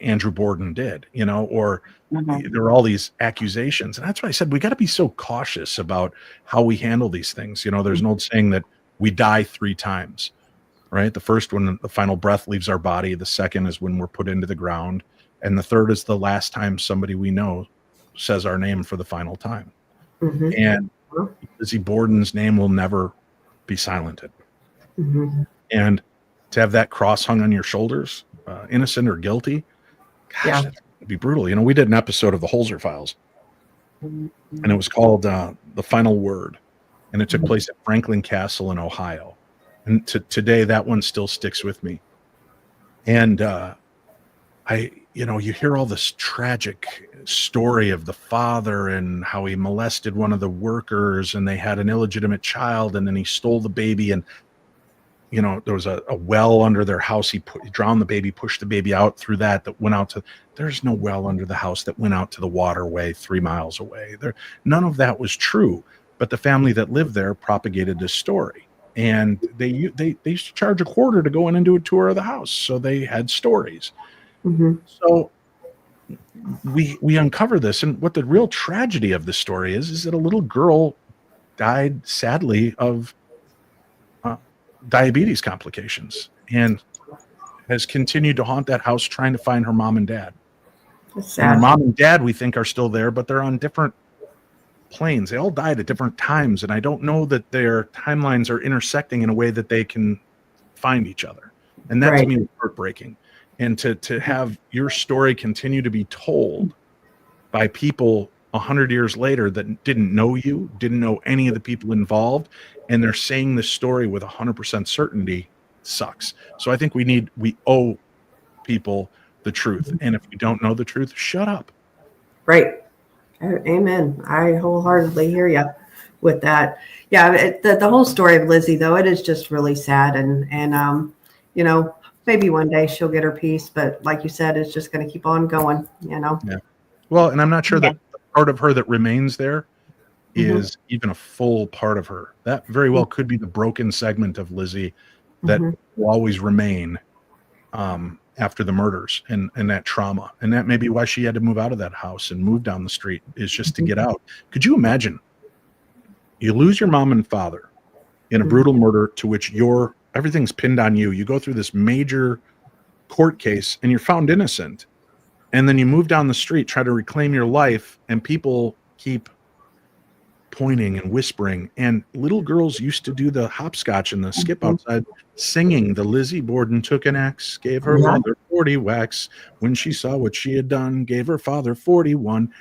Andrew Borden did, or there are all these accusations. And that's why I said, we got to be so cautious about how we handle these things. There's an old saying that we die 3 times, right? The first, when the final breath leaves our body. The second is when we're put into the ground. And the third is the last time somebody we know says our name for the final time. And Lizzie Borden's name will never be silenced. And to have that cross hung on your shoulders, innocent or guilty, gosh, that would be brutal. We did an episode of the Holzer Files, and it was called The Final Word, and it took place at Franklin Castle in Ohio. And today, that one still sticks with me. And you hear all this tragic story of the father and how he molested one of the workers, and they had an illegitimate child, and then he stole the baby, and there was a well under their house. He drowned the baby, pushed the baby out through that went out to, there's no well under the house that went out to the waterway 3 miles away. None of that was true, but the family that lived there propagated this story. and they used to charge $0.25 to go in and do a tour of the house. So they had stories. Mm-hmm. So we uncover this, and what the real tragedy of the story is that a little girl died sadly of diabetes complications and has continued to haunt that house trying to find her mom and dad. That's And her sad. mom and dad, we think, are still there, but they're on different planes. They all died at different times, and I don't know that their timelines are intersecting in a way that they can find each other. And that to Right. me was heartbreaking. And to have your story continue to be told by people 100 years later that didn't know you, didn't know any of the people involved, and they're saying this story with 100% certainty sucks. So I think we owe people the truth. And if you don't know the truth, shut up. Right. Amen. I wholeheartedly hear you with that. Yeah, the whole story of Lizzie, though, it is just really sad, and you know, maybe one day she'll get her peace, but like you said, it's just going to keep on going. You know. Yeah. Well, and I'm not sure that the part of her that remains there Mhm. is even a full part of her. That very well could be the broken segment of Lizzie that Mhm. will always remain after the murders and that trauma. And that may be why she had to move out of that house and move down the street, is just to get out. Could you imagine? You lose your mom and father in a brutal murder to which everything's pinned on you. You go through this major court case and you're found innocent. And then you move down the street, try to reclaim your life, and people keep pointing and whispering. And little girls used to do the hopscotch and the skip outside, singing the Lizzie Borden took an axe, gave her mother 40 whacks. When she saw what she had done, gave her father 41.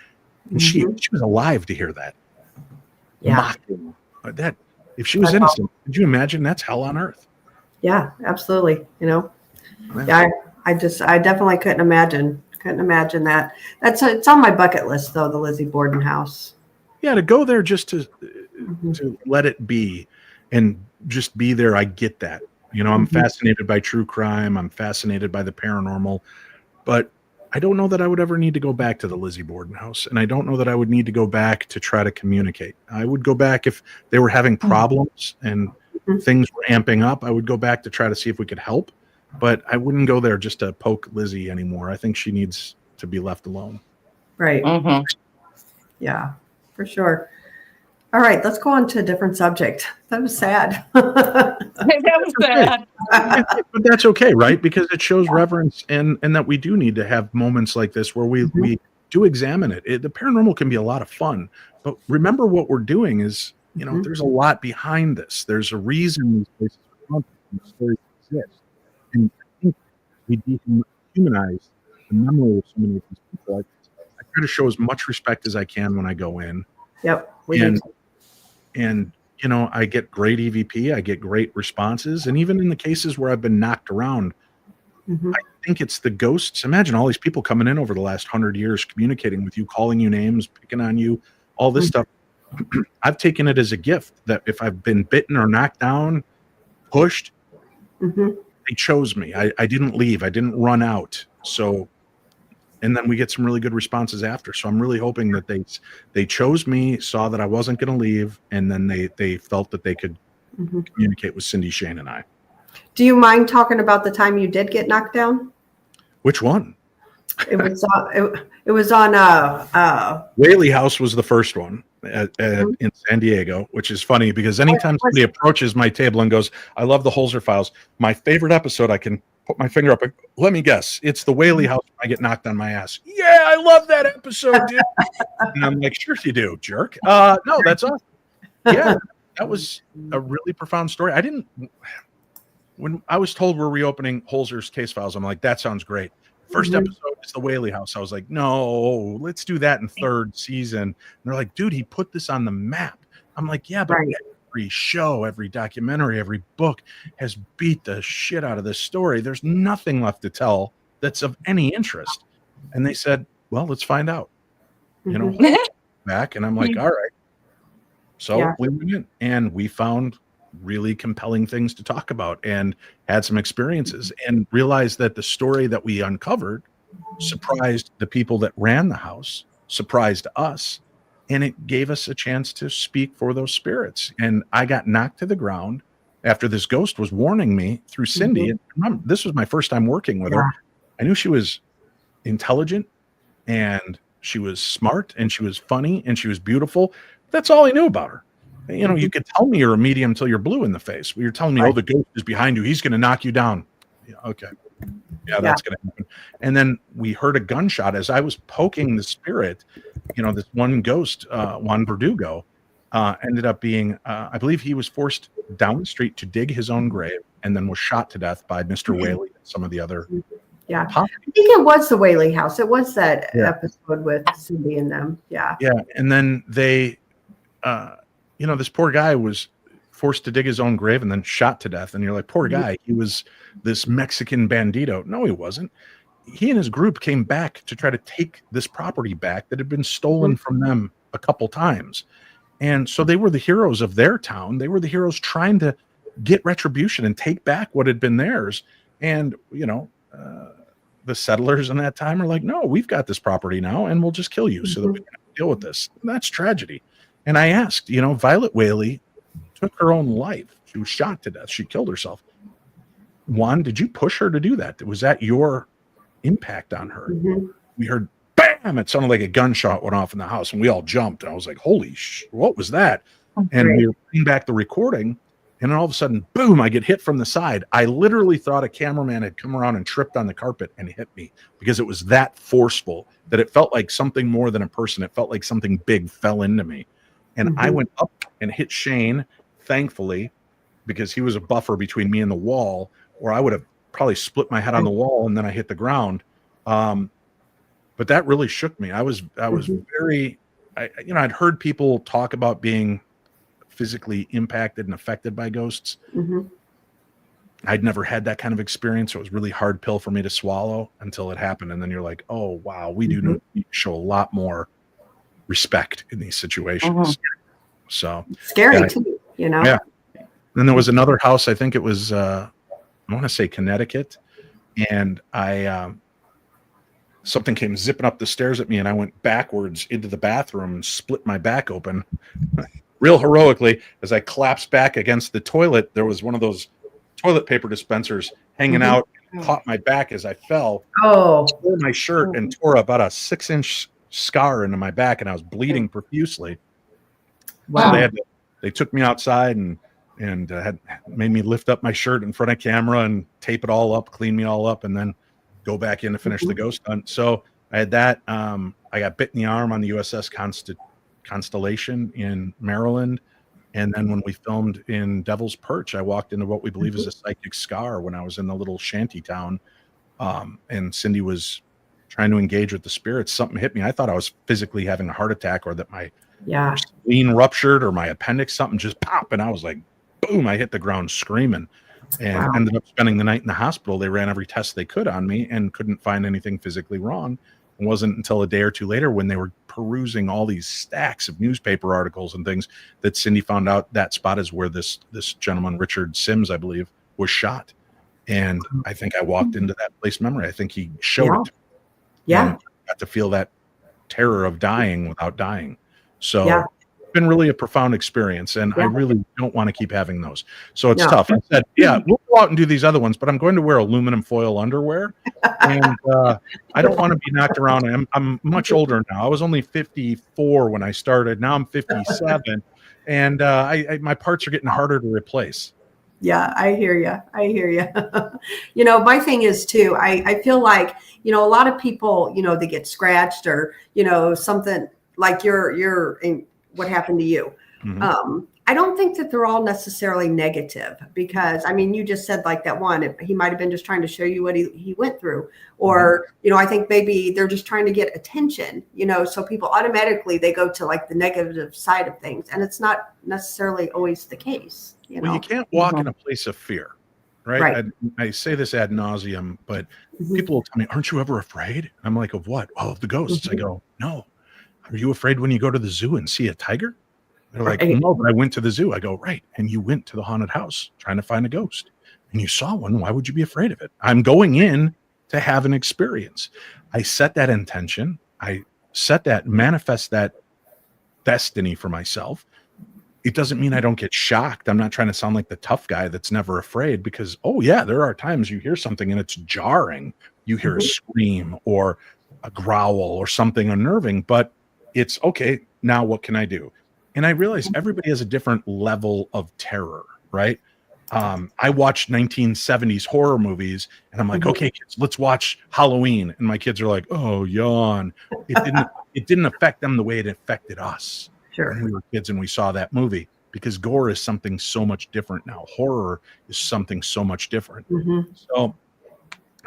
And she was alive to hear that. Yeah. Mocking. That, if she was innocent, could you imagine? That's hell on earth. Yeah, absolutely. You know. Yeah, I definitely couldn't imagine that. It's on my bucket list, though, the Lizzie Borden house. Yeah, to go there just to let it be and just be there. I get that. You know, I'm fascinated by true crime. I'm fascinated by the paranormal, but I don't know that I would ever need to go back to the Lizzie Borden house. And I don't know that I would need to go back to try to communicate. I would go back if they were having problems and things were amping up. I would go back to try to see if we could help, but I wouldn't go there just to poke Lizzie anymore. I think she needs to be left alone. Right. Mhm. Yeah, for sure. All right, let's go on to a different subject. That was sad. That was bad. But that's okay, right? Because it shows reverence and that we do need to have moments like this where we do examine it. The paranormal can be a lot of fun, but remember what we're doing is, you know, there's a lot behind this. There's a reason these places are haunted and the stories exist. And I think we dehumanize the memory of so many of these people. I try to show as much respect as I can when I go in. Yep. And you know, I get great EVP, I get great responses, and even in the cases where I've been knocked around, I think it's the ghosts. Imagine all these people coming in over the last 100 years, communicating with you, calling you names, picking on you, all this stuff. I've taken it as a gift that if I've been bitten or knocked down, pushed, they chose me. I didn't leave. I didn't run out. So, and then we get some really good responses after. So I'm really hoping that they chose me, saw that I wasn't going to leave, and then they felt that they could communicate with Cindy, Shane, and I. Do you mind talking about the time you did get knocked down? Which one? It was on Whaley House was the first one in San Diego, which is funny because anytime somebody approaches my table and goes, "I love the Holzer files," my favorite episode, I can put my finger up and let me guess, it's the Whaley House when I get knocked on my ass. Yeah, I love that episode, dude. And I'm like, sure you do, jerk. No, that's awesome. Yeah, that was a really profound story. When I was told we're reopening Holzer's case files, I'm like, that sounds great. First episode is the Whaley House. I was like, no, let's do that in third season. And they're like, dude, he put this on the map. I'm like, yeah, but every show, every documentary, every book has beat the shit out of this story. There's nothing left to tell that's of any interest. And they said, well, let's find out. You know, back. And I'm like, all right. So we went in and we found really compelling things to talk about and had some experiences and realized that the story that we uncovered surprised the people that ran the house, surprised us, and it gave us a chance to speak for those spirits. And I got knocked to the ground after this ghost was warning me through Cindy. And remember, this was my first time working with her. I knew she was intelligent and she was smart and she was funny and she was beautiful. That's all I knew about her. You know, you could tell me you're a medium until you're blue in the face. You're telling me, oh, the ghost is behind you. He's going to knock you down. Yeah, okay. Yeah, that's going to happen. And then we heard a gunshot as I was poking the spirit. You know, this one ghost, Juan Verdugo, ended up being, I believe he was forced down the street to dig his own grave and then was shot to death by Mr. Whaley and some of the other. Yeah, I think it was the Whaley house. It was that episode with Cindy and them. Yeah. Yeah. And then they, you know, this poor guy was forced to dig his own grave and then shot to death. And you're like, poor guy, he was this Mexican bandito. No, he wasn't. He and his group came back to try to take this property back that had been stolen from them a couple times. And so they were the heroes of their town. They were the heroes trying to get retribution and take back what had been theirs. And, you know, the settlers in that time are like, no, we've got this property now and we'll just kill you so that we can deal with this. And that's tragedy. And I asked, you know, Violet Whaley took her own life. She was shot to death. She killed herself. Juan, did you push her to do that? Was that your impact on her? We heard bam. It sounded like a gunshot went off in the house and we all jumped. And I was like, holy what was that? And we were playing back the recording. And then all of a sudden, boom, I get hit from the side. I literally thought a cameraman had come around and tripped on the carpet and hit me because it was that forceful that it felt like something more than a person. It felt like something big fell into me. And I went up and hit Shane, thankfully, because he was a buffer between me and the wall, or I would have probably split my head on the wall and then I hit the ground. But that really shook me. I was very, you know, I'd heard people talk about being physically impacted and affected by ghosts. I'd never had that kind of experience. So it was really hard pill for me to swallow until it happened. And then you're like, oh, wow, we do need to show a lot more respect in these situations. So scary too, you know? Yeah. Then there was another house. I think it was, I want to say Connecticut. And something came zipping up the stairs at me and I went backwards into the bathroom and split my back open. Real heroically, as I collapsed back against the toilet, there was one of those toilet paper dispensers hanging out, and caught my back as I fell. Tore my shirt and tore about a 6-inch scar into my back, and I was bleeding profusely. Wow! So they took me outside and had made me lift up my shirt in front of camera and tape it all up, clean me all up, and then go back in to finish the ghost hunt. So I had that. I got bit in the arm on the USS Constellation in Maryland. And then when we filmed in Devil's Perch, I walked into what we believe is a psychic scar when I was in the little shanty town. And Cindy was trying to engage with the spirits. Something hit me. I thought I was physically having a heart attack or that my spleen ruptured or my appendix, something just popped. And I was like, boom, I hit the ground screaming and ended up spending the night in the hospital. They ran every test they could on me and couldn't find anything physically wrong. It wasn't until a day or two later when they were perusing all these stacks of newspaper articles and things that Cindy found out that spot is where this gentleman, Richard Sims, I believe, was shot. And I think I walked into that place memory. I think he showed it. Yeah. I got to feel that terror of dying without dying. So it's been really a profound experience. And I really don't want to keep having those. So it's tough. I said, we'll go out and do these other ones, but I'm going to wear aluminum foil underwear. And I don't want to be knocked around. I'm much older now. I was only 54 when I started. Now I'm 57. And my parts are getting harder to replace. Yeah, I hear you. You know, my thing is too, I feel like, you know, a lot of people, you know, they get scratched or, you know, something like what happened to you. I don't think that they're all necessarily negative because, I mean, you just said like that one, he might've been just trying to show you what he went through. Or, you know, I think maybe they're just trying to get attention, you know, so people automatically, they go to like the negative side of things. And it's not necessarily always the case. You know? You can't walk in a place of fear, right? I say this ad nauseum, but people will tell me, aren't you ever afraid? I'm like, of what? Oh, of the ghosts. I go, no. Are you afraid when you go to the zoo and see a tiger? They're like, no, but I went to the zoo. I go, right. And you went to the haunted house trying to find a ghost and you saw one. Why would you be afraid of it? I'm going in to have an experience. I set that intention. I set that, manifest that destiny for myself. it doesn't mean I don't get shocked. I'm not trying to sound like the tough guy that's never afraid, because, oh yeah, there are times you hear something and it's jarring. You hear a scream or a growl or something unnerving, but it's okay. Now what can I do? And I realize everybody has a different level of terror, right? I watched 1970s horror movies and I'm like, okay, kids, let's watch Halloween. And my kids are like, oh, yawn. It didn't affect them the way it affected us. Sure. When we were kids and we saw that movie, because gore is something so much different now. Horror is something so much different. So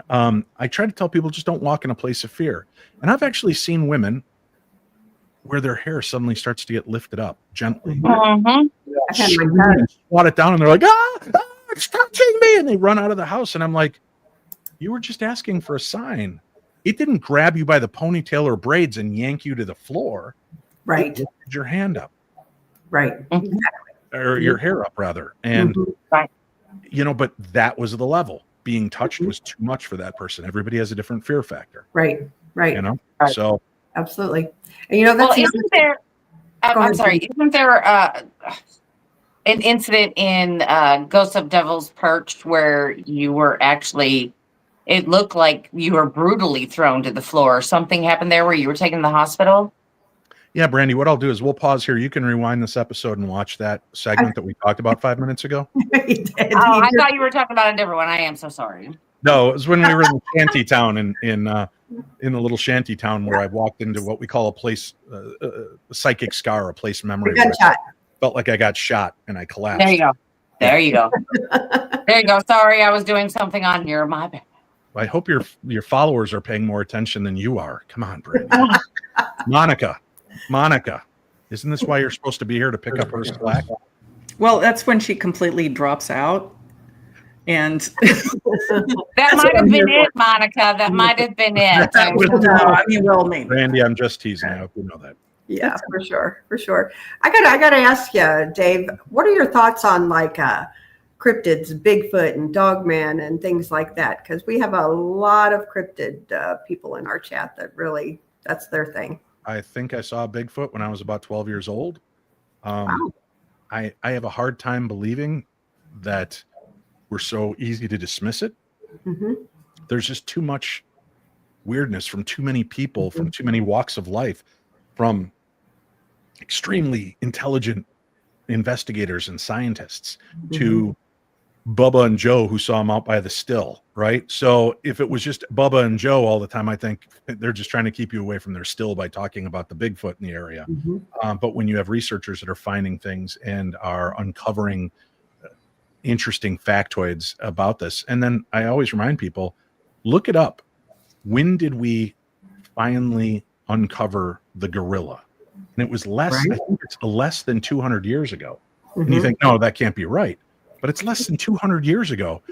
I try to tell people, just don't walk in a place of fear. And I've actually seen women where their hair suddenly starts to get lifted up gently. Swat it down and they're like, it's touching me. And they run out of the house. And I'm like, you were just asking for a sign. It didn't grab you by the ponytail or braids and yank you to the floor. Right. It lifted your hand up. Right. Or your hair up, rather. And, but that was the level. Being touched was too much for that person. Everybody has a different fear factor. Right. Right. So. Absolutely. And that's isn't there, I'm sorry, isn't there an incident in Ghost of Devil's Perch where you were actually, it looked like you were brutally thrown to the floor? Something happened there where you were taken to the hospital? Yeah, Brandy, what I'll do is we'll pause here. You can rewind this episode and watch that segment that we talked about 5 minutes ago. I thought you were talking about a different one. I am so sorry. No, it was when we were in the shanty town in the little shanty town where I walked into what we call a place, a psychic scar, a place memory. Felt like I got shot and I collapsed. There you go. There you go. There you go. Sorry, I was doing something on your my bad. I hope your followers are paying more attention than you are. Come on, Brandy. Monica, isn't this why you're supposed to be here, to pick up her slack? Well, that's when she completely drops out. And that might have been it, Monica. That might have been it. Randy, I'm just teasing. I hope you know that. Yeah, for sure. I gotta ask you, Dave, what are your thoughts on cryptids, Bigfoot and Dogman and things like that? Because we have a lot of cryptid people in our chat that really, that's their thing. I think I saw Bigfoot when I was about 12 years old. Wow. I have a hard time believing that we're so easy to dismiss it. There's just too much weirdness from too many people, from too many walks of life, from extremely intelligent investigators and scientists to Bubba and Joe who saw him out by the still, right? So if it was just Bubba and Joe all the time, I think they're just trying to keep you away from their still by talking about the Bigfoot in the area. But when you have researchers that are finding things and are uncovering interesting factoids about this, and then I always remind people, look it up. When did we finally uncover the gorilla? And it was I think it's less than 200 years ago. And you think, no, that can't be right. But it's less than 200 years ago.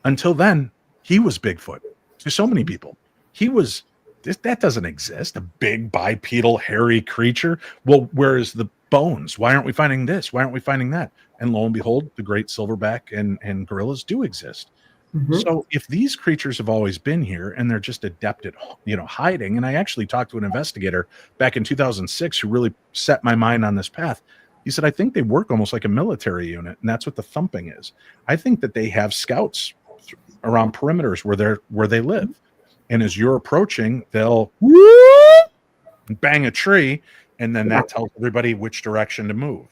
Until then, he was Bigfoot to so many people. He was, that doesn't exist. A big bipedal hairy creature. Well, where's the bones? Why aren't we finding this? Why aren't we finding that? And lo and behold, the great silverback and gorillas do exist. So if these creatures have always been here and they're just adept at, hiding, and I actually talked to an investigator back in 2006 who really set my mind on this path. He said, I think they work almost like a military unit, and that's what the thumping is. I think that they have scouts around perimeters where they live. And as you're approaching, they'll bang a tree, and then that tells everybody which direction to move.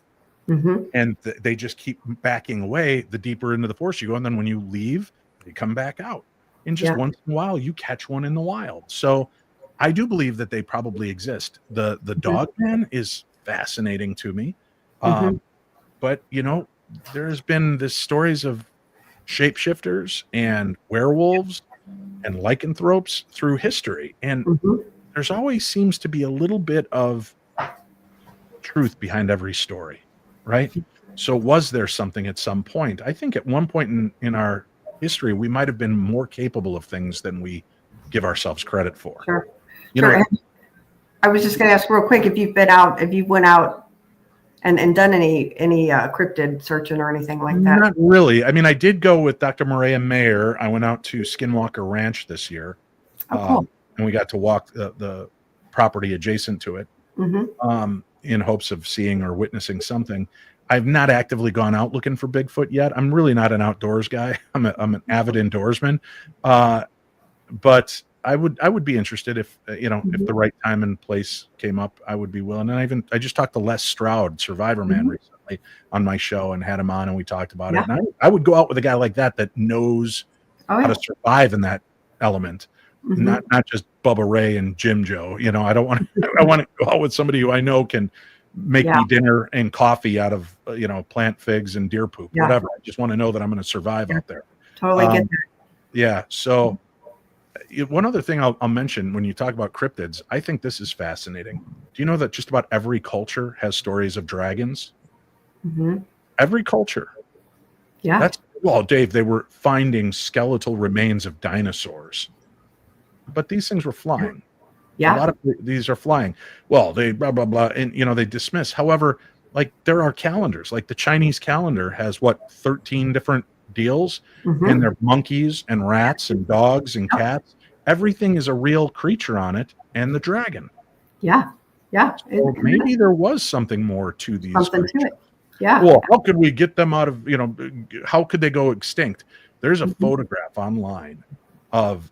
And they just keep backing away the deeper into the forest you go. And then when you leave, they come back out. And just once in a while, you catch one in the wild. So I do believe that they probably exist. The dog man is fascinating to me. But, there's been this stories of shapeshifters and werewolves and lycanthropes through history. And there's always seems to be a little bit of truth behind every story, right? So was there something at some point? I think at one point in our history, we might have been more capable of things than we give ourselves credit for. Sure. I was just going to ask real quick if you went out and done any cryptid searching or anything like that. Not really. I mean, I did go with Dr. Maria Mayer. I went out to Skinwalker Ranch this year. Cool. And we got to walk the property adjacent to it in hopes of seeing or witnessing something. I've not actively gone out looking for Bigfoot yet. I'm really not an outdoors guy. I'm an avid indoorsman. But I would be interested if if the right time and place came up, I would be willing. And I just talked to Les Stroud, Survivor Man, recently on my show, and had him on, and we talked about it. And I would go out with a guy like that knows how to survive in that element, not just Bubba Ray and Jim Joe. I don't want to. I want to go out with somebody who I know can make me dinner and coffee out of plant figs and deer poop, whatever. I just want to know that I'm going to survive out there. Totally get that. Yeah. So one other thing I'll mention when you talk about cryptids, I think this is fascinating. Do you know that just about every culture has stories of dragons? Every culture. Yeah. Well, Dave, they were finding skeletal remains of dinosaurs, but these things were flying. Yeah. A lot of these are flying. Well, they blah, blah, blah. And, they dismiss. However, like there are calendars, like the Chinese calendar has 13 different deals, and they're monkeys and rats and dogs and cats. Everything is a real creature on it, and the dragon. Yeah. Yeah. So maybe there was something more to these creatures. To it. Yeah. Well, how could we get them out of, how could they go extinct? There's a photograph online of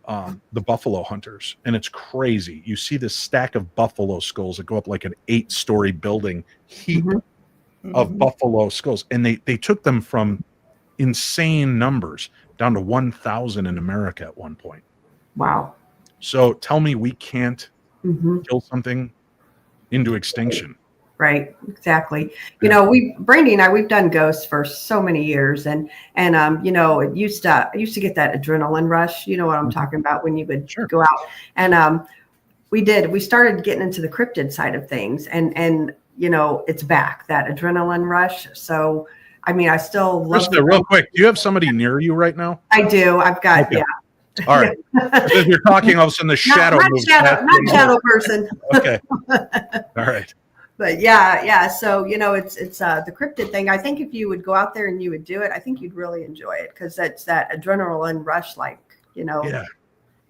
the buffalo hunters, and it's crazy. You see this stack of buffalo skulls that go up like an 8-story building heap of buffalo skulls, and they took them from insane numbers down to 1,000 in America at one point. Wow. So tell me we can't kill something into extinction. Right, exactly. Brandy and I, we've done ghosts for so many years, and it used to get that adrenaline rush. You know what I'm talking about, when you would go out, and we started getting into the cryptid side of things, and it's back, that adrenaline rush. So I still love Krista, real quick, do you have somebody near you right now? I do. I've got All right. As you're talking, all of a sudden the shadow moves. Not shadow person. Okay. All right. But yeah. So it's the cryptid thing. I think if you would go out there and you would do it, I think you'd really enjoy it, because that's that adrenaline rush, in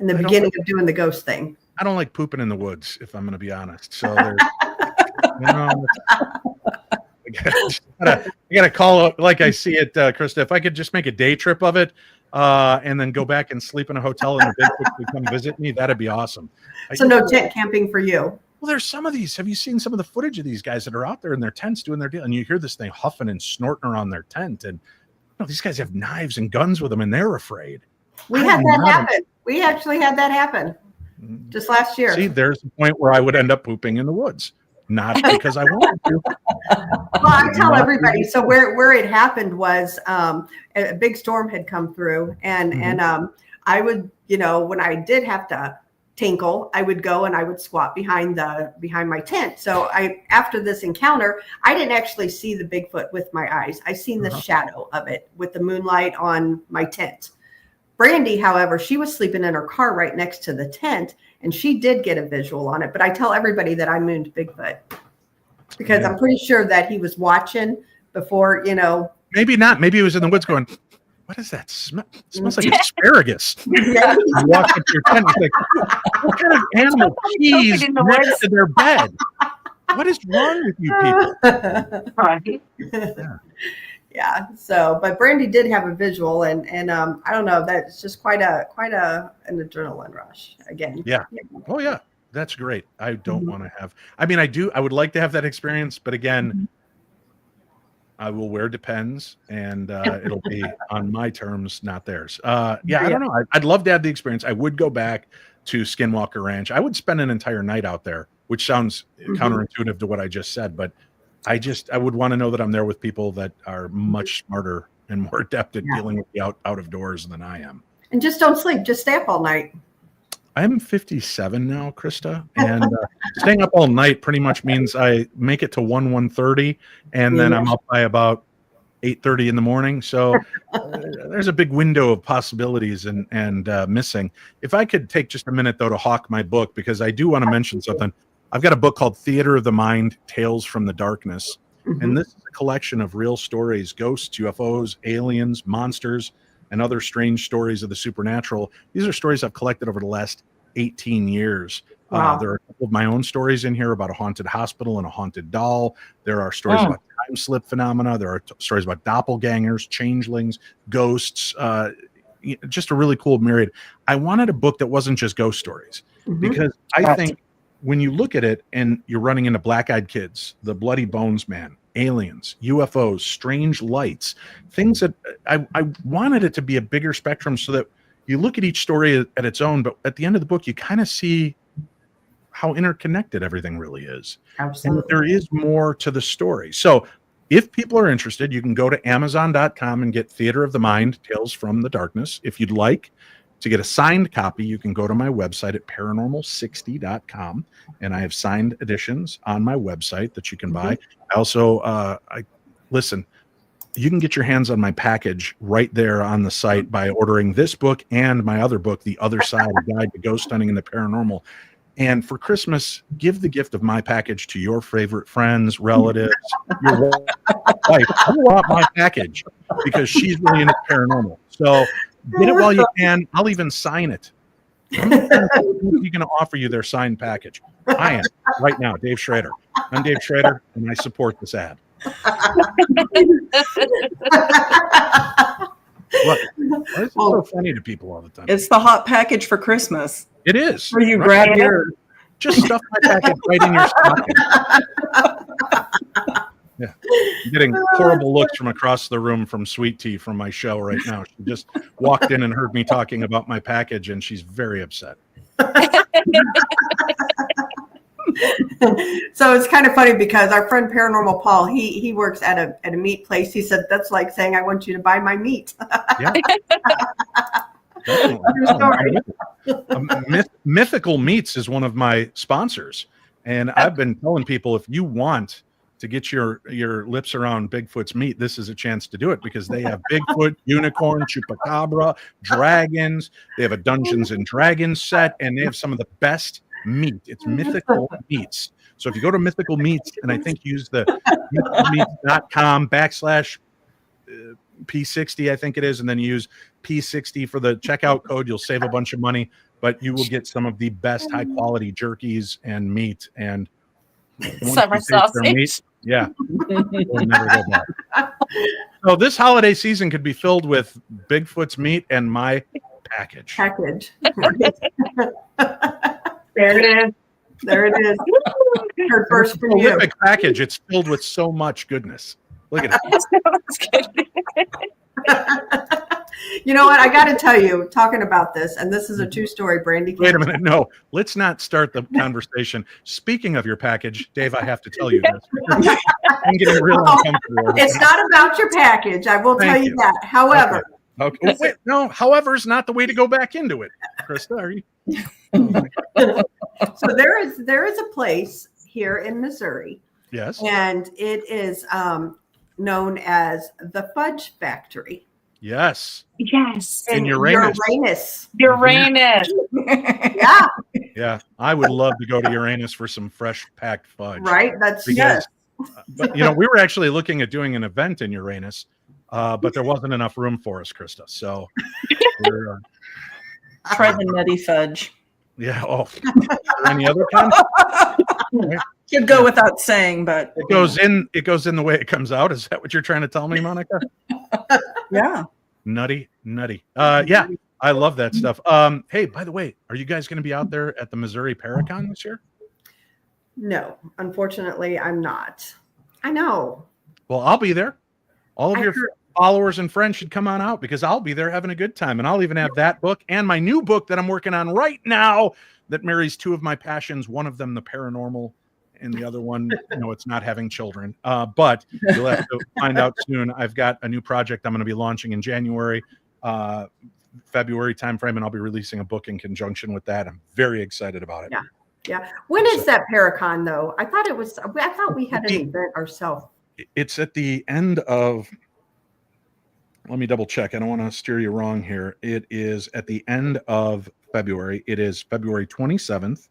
the beginning of doing the ghost thing. I don't like pooping in the woods, if I'm going to be honest. So I gotta call it like I see it, Krista. If I could just make a day trip of it, and then go back and sleep in a hotel and the Bigfoot could come visit me, that'd be awesome. So no tent camping for you. Well, there's some of these. Have you seen some of the footage of these guys that are out there in their tents doing their deal? And you hear this thing huffing and snorting around their tent. And these guys have knives and guns with them, and they're afraid. We had that happen. We actually had that happen just last year. See, there's the point where I would end up pooping in the woods. Not because I wanted to. Well, I tell everybody. So where it happened was a big storm had come through, and I would, when I did have to tinkle, I would go and I would squat behind my tent. So after this encounter, I didn't actually see the Bigfoot with my eyes. I seen the shadow of it with the moonlight on my tent. Brandy, however, she was sleeping in her car right next to the tent, and she did get a visual on it. But I tell everybody that I mooned Bigfoot, because I'm pretty sure that he was watching before, Maybe not. Maybe he was in the woods going, what is that smell? It smells like asparagus. You walk up to your tent and you're like, what kind of animal pees next to their bed? What is wrong with you people? Right. Yeah. So, but Brandy did have a visual, and I don't know, that's just quite an adrenaline rush again. Yeah. Oh yeah. That's great. I don't want to have, I would like to have that experience, but again, I will wear Depends, and it'll be on my terms, not theirs. I don't know. I'd love to have the experience. I would go back to Skinwalker Ranch. I would spend an entire night out there, which sounds counterintuitive to what I just said, but I would want to know that I'm there with people that are much smarter and more adept at dealing with the out of doors than I am. And just don't sleep. Just stay up all night. I'm 57 now, Krista, and staying up all night pretty much means I make it to 1:30, and then I'm up by about 8:30 in the morning. So there's a big window of possibilities and missing. If I could take just a minute, though, to hawk my book, because I do want to mention something. I've got a book called Theater of the Mind, Tales from the Darkness, and this is a collection of real stories, ghosts, UFOs, aliens, monsters, and other strange stories of the supernatural. These are stories I've collected over the last 18 years. Wow. There are a couple of my own stories in here about a haunted hospital and a haunted doll. There are stories about time slip phenomena. There are stories about doppelgangers, changelings, ghosts, just a really cool myriad. I wanted a book that wasn't just ghost stories, because I think when you look at it and you're running into black-eyed kids, the bloody bones man, aliens, UFOs, strange lights, things that I wanted it to be a bigger spectrum, so that you look at each story at its own, but at the end of the book, you kind of see how interconnected everything really is. Absolutely. And there is more to the story. So if people are interested, you can go to Amazon.com and get Theater of the Mind, Tales from the Darkness. If you'd like to get a signed copy, you can go to my website at paranormal60.com, and I have signed editions on my website that you can buy. I also, listen, you can get your hands on my package right there on the site by ordering this book and my other book, The Other Side, A Guide to Ghost Hunting and the Paranormal. And for Christmas, give the gift of my package to your favorite friends, relatives, your wife. I want my package because she's really into paranormal. So get it while you can. I'll even sign it. I'm going to offer you their signed package. I am right now, Dave Schrader. I'm Dave Schrader, and I support this ad. What? It's so funny to people all the time. It's the hot package for Christmas. It is. Where you grab your... Just stuff my package right in your stocking. Yeah. I'm getting horrible looks from across the room from Sweet Tea from my show right now. She just walked in and heard me talking about my package, and she's very upset. So it's kind of funny because our friend Paranormal Paul, he works at a meat place. He said that's like saying I want you to buy my meat. Yeah. Mythical Meats is one of my sponsors, and I've been telling people, if you want to get your lips around Bigfoot's meat, this is a chance to do it, because they have Bigfoot, unicorn, chupacabra, dragons. They have a Dungeons and Dragons set, and they have some of the best meat. It's Mythical Meats. So if you go to Mythical Meats, and I think use the mythicalmeats.com /P60, I think it is, and then you use P60 for the checkout code, you'll save a bunch of money, but you will get some of the best high quality jerkies and meat. And summer sausage. Meat, yeah, we'll never go back. So this holiday season could be filled with Bigfoot's meat and my package. There it is. There it is. Her first for you. Prolific package. It's filled with so much goodness. Look at it. You know what? I got to tell you, talking about this, and this is a true story, Brandy. Wait a minute. No, let's not start the conversation. Speaking of your package, Dave, I have to tell you this. I'm getting real uncomfortable. It's not about your package. I will tell you that. However. Okay. Oh, wait, no, however is not the way to go back into it. Krista, are you? So there is a place here in Missouri. Yes. And it is known as the Fudge Factory. Yes. Yes. In Uranus. Uranus. Yeah. Yeah. I would love to go to Uranus for some fresh packed fudge. Right. That's because, but we were actually looking at doing an event in Uranus, but there wasn't enough room for us, Krista. So we're try the nutty fudge. Yeah. Oh, any other kind? Could go without saying, but it goes in the way it comes out. Is that what you're trying to tell me, Monica? Yeah. Nutty. Yeah, I love that stuff. Hey, by the way, are you guys going to be out there at the Missouri Paracon this year? No, unfortunately, I'm not. I know. Well, I'll be there. All of your followers and friends should come on out, because I'll be there having a good time. And I'll even have that book and my new book that I'm working on right now that marries two of my passions. One of them, the paranormal, and the other one, it's not having children. But you'll have to find out soon. I've got a new project I'm going to be launching in January, February timeframe, and I'll be releasing a book in conjunction with that. I'm very excited about it. Yeah. When is that Paracon, though? I thought we had an event ourselves. It's at the end of, let me double check. I don't want to steer you wrong here. It is at the end of February. It is February 27th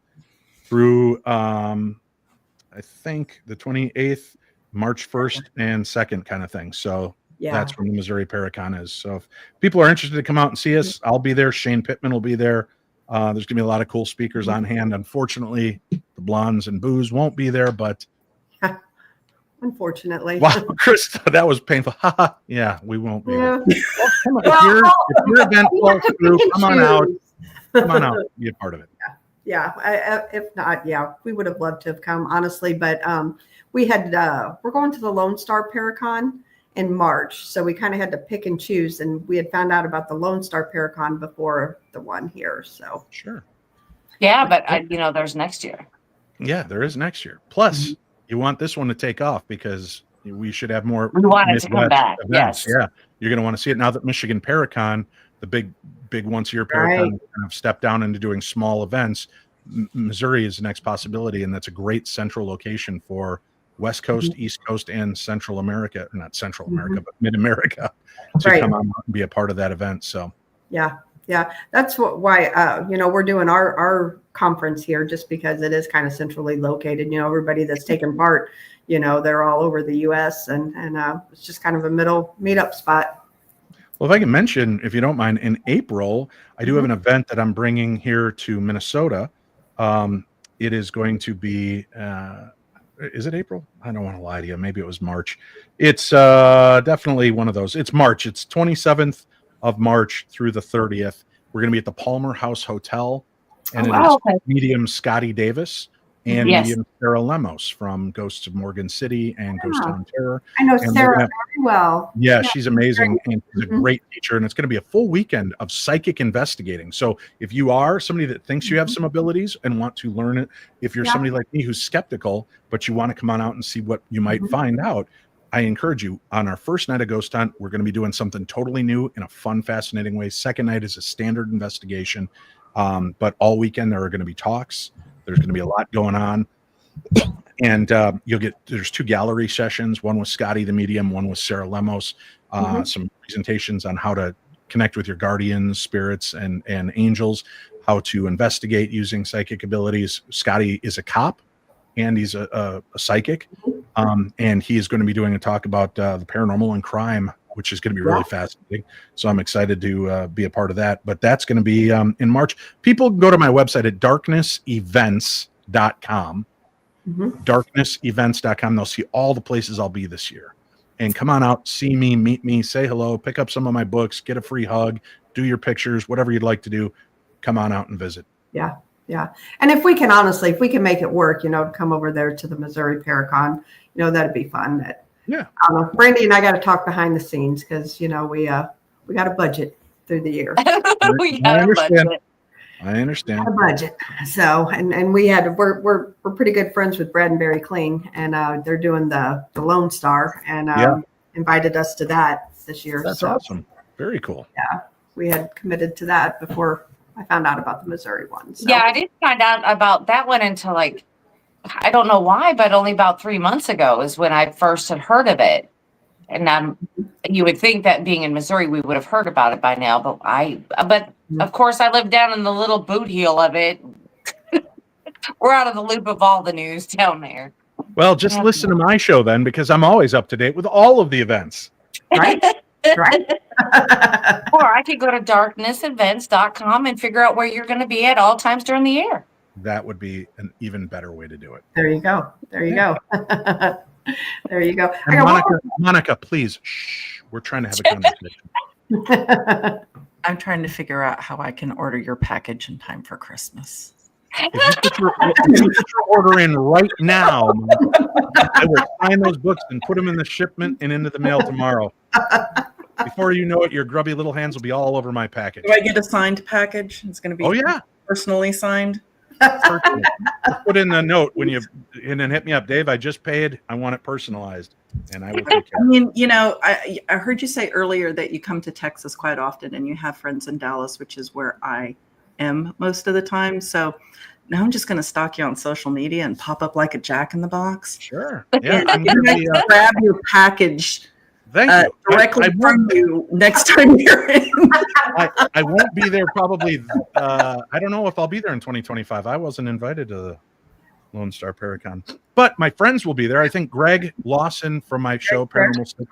through, I think the 28th, March 1st and 2nd kind of thing. So that's when the Missouri Paracon is. So if people are interested to come out and see us, I'll be there. Shane Pittman will be there. There's going to be a lot of cool speakers on hand. Unfortunately, the blondes and booze won't be there, but unfortunately. Wow, Chris, that was painful. Yeah, we won't be. Yeah. Come on, if your event falls through, come on out. Come on out. Be a part of it. Yeah. If not, yeah, we would have loved to have come, honestly. But we're going to the Lone Star Paracon in March. So we kind of had to pick and choose. And we had found out about the Lone Star Paracon before the one here. So sure. Yeah, but there's next year. Yeah, there is next year. Plus, you want this one to take off because we should have more. We want it to come back. Events. Yes. Yeah, you're going to want to see it now that Michigan Paracon, the big once a year Paracon, Right. kind of stepped down into doing small events. Missouri is the next possibility, and that's a great central location for West Coast, East Coast, and Central America. Not Central America, but Mid America to Right. come on and be a part of that event. So yeah. That's why we're doing our conference here, just because it is kind of centrally located. Everybody that's taking part, they're all over the U.S. and it's just kind of a middle meetup spot. Well, if I can mention, if you don't mind, in April, I do have an event that I'm bringing here to Minnesota. It is going to be, is it April? I don't want to lie to you. Maybe it was March. It's definitely one of those. It's March. It's 27th of March through the 30th. We're going to be at the Palmer House Hotel. And it is medium Scotty Davis and medium Sarah Lemos from Ghosts of Morgan City and Ghost Town Terror. I know And Sarah very well. Yeah, she's amazing. And she's a great teacher. And it's going to be a full weekend of psychic investigating. So if you are somebody that thinks you have some abilities and want to learn it, if you're somebody like me who's skeptical, but you want to come on out and see what you might find out, I encourage you. On our first night of Ghost Hunt, we're going to be doing something totally new in a fun, fascinating way. Second night is a standard investigation. But all weekend there are going to be talks. There's going to be a lot going on. And there's 2 gallery sessions, one with Scotty the medium, one with Sarah Lemos, some presentations on how to connect with your guardians, spirits, and angels, how to investigate using psychic abilities. Scotty is a cop and he's a psychic. And he is going to be doing a talk about the paranormal and crime, which is going to be really fascinating. So I'm excited to be a part of that. But that's going to be in March. People go to my website at darknessevents.com. Darknessevents.com. They'll see all the places I'll be this year. And come on out, see me, meet me, say hello, pick up some of my books, get a free hug, do your pictures, whatever you'd like to do. Come on out and visit. Yeah. And if we can make it work, to come over there to the Missouri Paracon, that'd be fun. Brandy and I got to talk behind the scenes because, we got a budget through the year. We got a budget. I understand. A budget. So, and we're pretty good friends with Brad and Barry Kling, and they're doing the Lone Star, and invited us to that this year. That's awesome. Very cool. Yeah, we had committed to that before I found out about the Missouri one. So. Yeah, I didn't find out about that one until I don't know why, but only about 3 months ago is when I first had heard of it. And you would think that being in Missouri, we would have heard about it by now. But of course, I live down in the little boot heel of it. We're out of the loop of all the news down there. Well, just listen to my show then, because I'm always up to date with all of the events. Right. Or I could go to darknessevents.com and figure out where you're going to be at all times during the year. That would be an even better way to do it. There you go. There you go. And Monica, please, shh. We're trying to have a conversation. I'm trying to figure out how I can order your package in time for Christmas. If you put your order in right now, I will sign those books and put them in the shipment and into the mail tomorrow. Before you know it, your grubby little hands will be all over my package. Do I get a signed package? It's going to be personally signed. Put in the note and then hit me up, Dave. I just paid. I want it personalized, and I will take care. I mean, I heard you say earlier that you come to Texas quite often, and you have friends in Dallas, which is where I am most of the time. So now I'm just going to stalk you on social media and pop up like a Jack in the Box. Sure. Yeah. I'm going to grab your package. Thank you. Directly from you next time you're in. I won't be there probably. I don't know if I'll be there in 2025. I wasn't invited to the Lone Star Paracon, but my friends will be there. I think Greg Lawson from my show, Paranormal Stuff.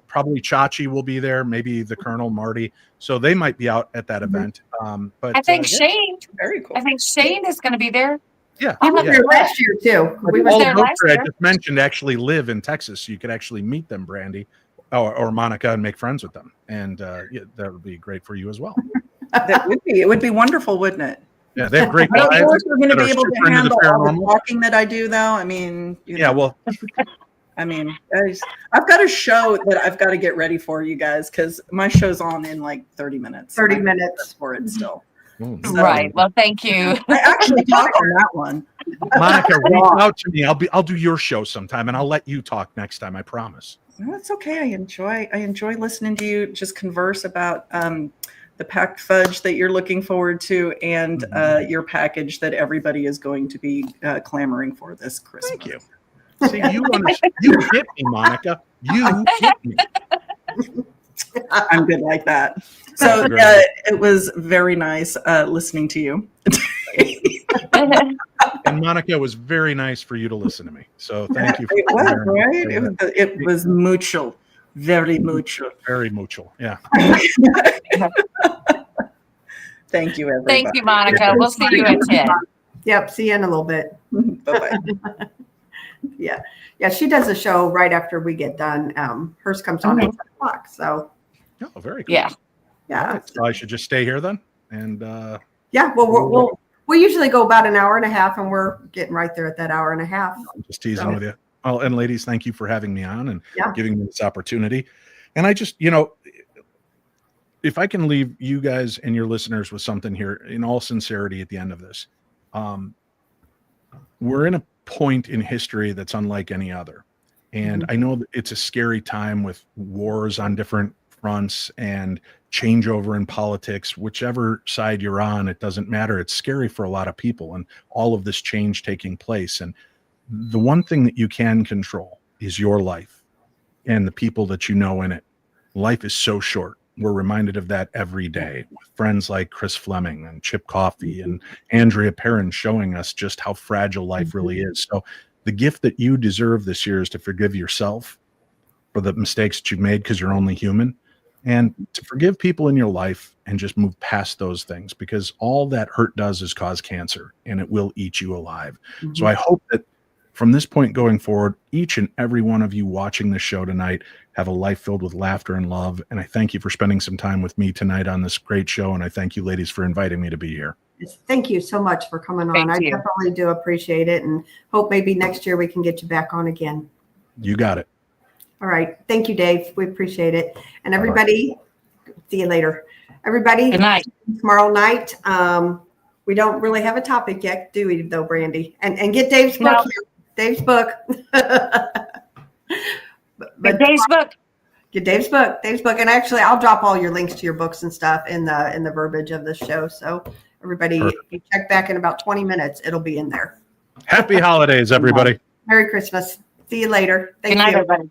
Probably Chachi will be there. Maybe the Colonel, Marty. So they might be out at that event. But I think Shane. Very cool. I think Shane is going to be there. Yeah. I was yeah. there last year too. We was All there of those last that I year. just mentioned actually live in Texas, so you could actually meet them, Brandy, or Monica, and make friends with them, and yeah, that would be great for you as well. That would be. It would be wonderful, wouldn't it? Yeah, they have great I don't guys know if we're going to that are be able super to into the handle all the paranormal. talking that I do, though. I mean, Yeah, well, I mean, guys, I've got a show that I've got to get ready for you guys because my show's on in like 30 minutes. 30 I'm minutes. for it still. so, Right. Well, thank you. I actually talk on that one. Monica, reach out to me. I'll do your show sometime, and I'll let you talk next time. I promise. No, it's okay. I enjoy listening to you just converse about the packed fudge that you're looking forward to and your package that everybody is going to be clamoring for this Christmas. Thank you. See, you get me, Monica. You get me. I'm good like that. So it was very nice listening to you. And Monica, it was very nice for you to listen to me. So thank you. It was, right? It was mutual. Very mutual. Very mutual. Yeah. Thank you, everybody. Thank you, Monica. We'll see you at 10. Yep. See you in a little bit. Bye-bye. Yeah. Yeah. She does a show right after we get done. Hers comes on at 10 o'clock. So, Oh, very cool. Yeah. yeah. All right, so I should just stay here then. And Yeah. Well, we usually go about an hour and a half, and we're getting right there at that hour and a half. I'm just teasing with you. Oh, and ladies, thank you for having me on and Yeah. giving me this opportunity. And I just, if I can leave you guys and your listeners with something here, in all sincerity, at the end of this, we're in a point in history that's unlike any other. And I know that it's a scary time with wars on different fronts and changeover in politics. Whichever side you're on, it doesn't matter. It's scary for a lot of people and all of this change taking place. And the one thing that you can control is your life and the people that you know in it. Life is so short. We're reminded of that every day with friends like Chris Fleming and Chip Coffey and Andrea Perrin showing us just how fragile life really is. So the gift that you deserve this year is to forgive yourself for the mistakes that you've made, because you're only human, and to forgive people in your life and just move past those things, because all that hurt does is cause cancer and it will eat you alive. So I hope that from this point going forward, each and every one of you watching this show tonight have a life filled with laughter and love. And I thank you for spending some time with me tonight on this great show. And I thank you, ladies, for inviting me to be here. Thank you so much for coming on. Thank I you. definitely do appreciate it, and hope maybe next year we can get you back on again. You got it. All right. Thank you, Dave. We appreciate it. And everybody, see you later. Everybody, Good night. tomorrow night. We don't really have a topic yet, do we, though, Brandy? And get Dave's book No. here. Dave's book. But Dave's book. Get Dave's book. Dave's book. And actually, I'll drop all your links to your books and stuff in the verbiage of the show. So everybody, Perfect. if you check back in about 20 minutes, it'll be in there. Happy holidays, everybody. Merry Christmas. See you later. Thank Good night, you. everybody.